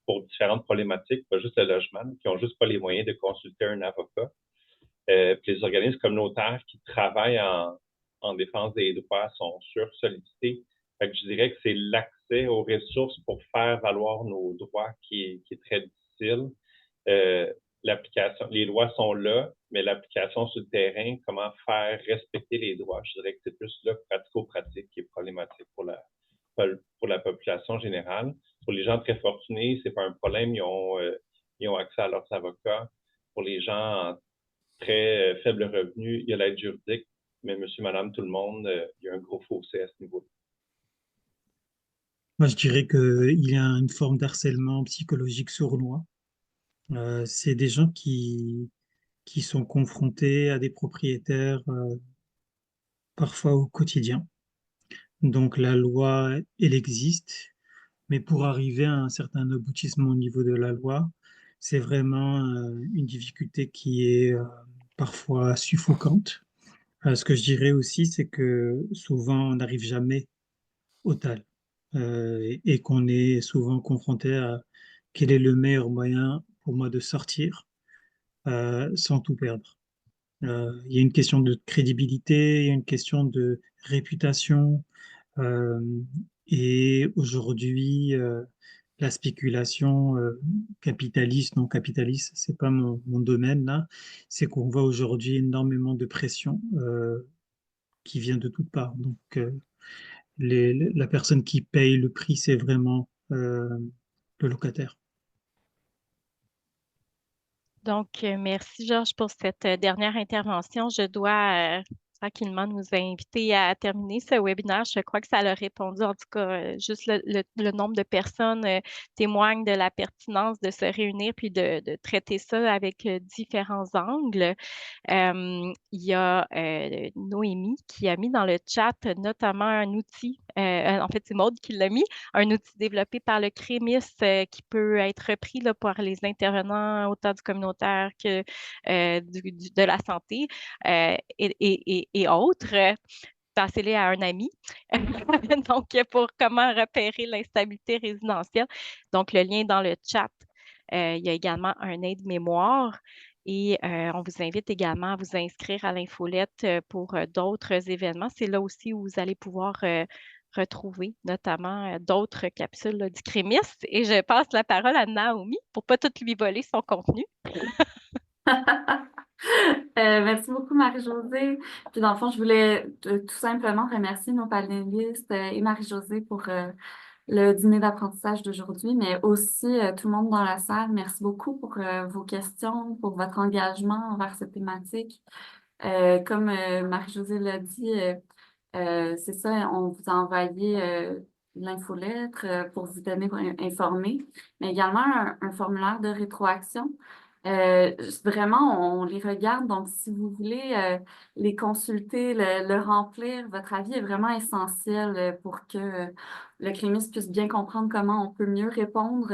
Speaker 4: pour différentes problématiques, pas juste le logement, qui ont juste pas les moyens de consulter un avocat. Puis les organismes communautaires qui travaillent en défense des droits sont sursollicités. Fait que je dirais que c'est l'accès aux ressources pour faire valoir nos droits qui est très difficile. Les lois sont là, mais l'application sur le terrain, comment faire respecter les droits, je dirais que c'est plus là pratico-pratique qui est problématique pour la population générale. Pour les gens très fortunés, c'est pas un problème, ils ont accès à leurs avocats. Pour les gens en très faible revenu, il y a l'aide juridique, mais monsieur, madame, tout le monde, il y a un gros fossé à ce niveau-là.
Speaker 5: Moi, je dirais qu'il y a une forme d'harcèlement psychologique sournois. C'est des gens qui sont confrontés à des propriétaires parfois au quotidien. Donc la loi, elle existe, mais pour arriver à un certain aboutissement au niveau de la loi, c'est vraiment une difficulté qui est parfois suffocante. Ce que je dirais aussi, c'est que souvent, on n'arrive jamais au TAL et qu'on est souvent confronté à quel est le meilleur moyen pour moi de sortir sans tout perdre. Il y a une question de crédibilité, il y a une question de réputation. euh, et aujourd'hui, la spéculation capitaliste, non capitaliste, c'est pas mon domaine là. C'est qu'on voit aujourd'hui énormément de pression qui vient de toutes parts. Donc, la personne qui paye le prix, c'est vraiment le locataire.
Speaker 2: Donc, merci Georges pour cette dernière intervention. Je dois tranquillement nous inviter à terminer ce webinaire. Je crois que ça a répondu, en tout cas, juste le nombre de personnes témoignent de la pertinence de se réunir puis de traiter ça avec différents angles. Il y a Noémie qui a mis dans le chat notamment un outil, en fait c'est Maude qui l'a mis, un outil développé par le CREMIS qui peut être repris là, par les intervenants autant du communautaire que de la santé et autres. Passez-les à un ami. Donc, pour comment repérer l'instabilité résidentielle. Donc, le lien est dans le chat. Il y a également un aide-mémoire. Et on vous invite également à vous inscrire à l'infolette pour d'autres événements. C'est là aussi où vous allez pouvoir retrouver notamment d'autres capsules là, du Crémis. Et je passe la parole à Naomi pour ne pas tout lui voler son contenu.
Speaker 1: Merci beaucoup, Marie-Josée. Puis dans le fond, je voulais tout simplement remercier nos panélistes et Marie-Josée pour le dîner d'apprentissage d'aujourd'hui, mais aussi tout le monde dans la salle. Merci beaucoup pour vos questions, pour votre engagement envers cette thématique. Comme Marie-Josée l'a dit, c'est ça, on vous a envoyé l'infolettre pour vous tenir informés, mais également un formulaire de rétroaction. Vraiment, on les regarde, donc si vous voulez les consulter, le remplir, votre avis est vraiment essentiel pour que le CREMIS puisse bien comprendre comment on peut mieux répondre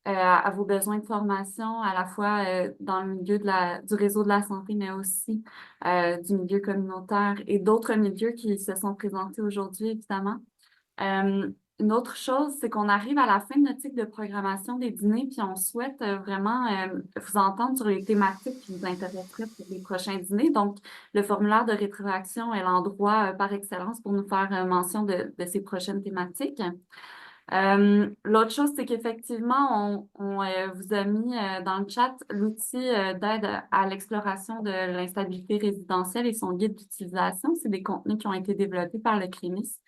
Speaker 1: à vos besoins de formation, à la fois dans le milieu du réseau de la santé, mais aussi du milieu communautaire et d'autres milieux qui se sont présentés aujourd'hui, évidemment. Une autre chose, c'est qu'on arrive à la fin de notre cycle de programmation des dîners, puis on souhaite vraiment vous entendre sur les thématiques qui vous intéresseraient pour les prochains dîners. Donc, le formulaire de rétroaction est l'endroit par excellence pour nous faire mention de ces prochaines thématiques. L'autre chose, c'est qu'effectivement, on vous a mis dans le chat l'outil d'aide à l'exploration de l'instabilité résidentielle et son guide d'utilisation. C'est des contenus qui ont été développés par le CREMIS.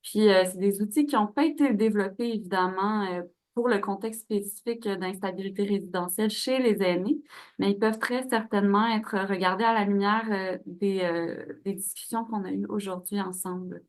Speaker 1: Puis, c'est des outils qui n'ont pas été développés, évidemment, pour le contexte spécifique d'instabilité résidentielle chez les aînés, mais ils peuvent très certainement être regardés à la lumière des discussions qu'on a eues aujourd'hui ensemble.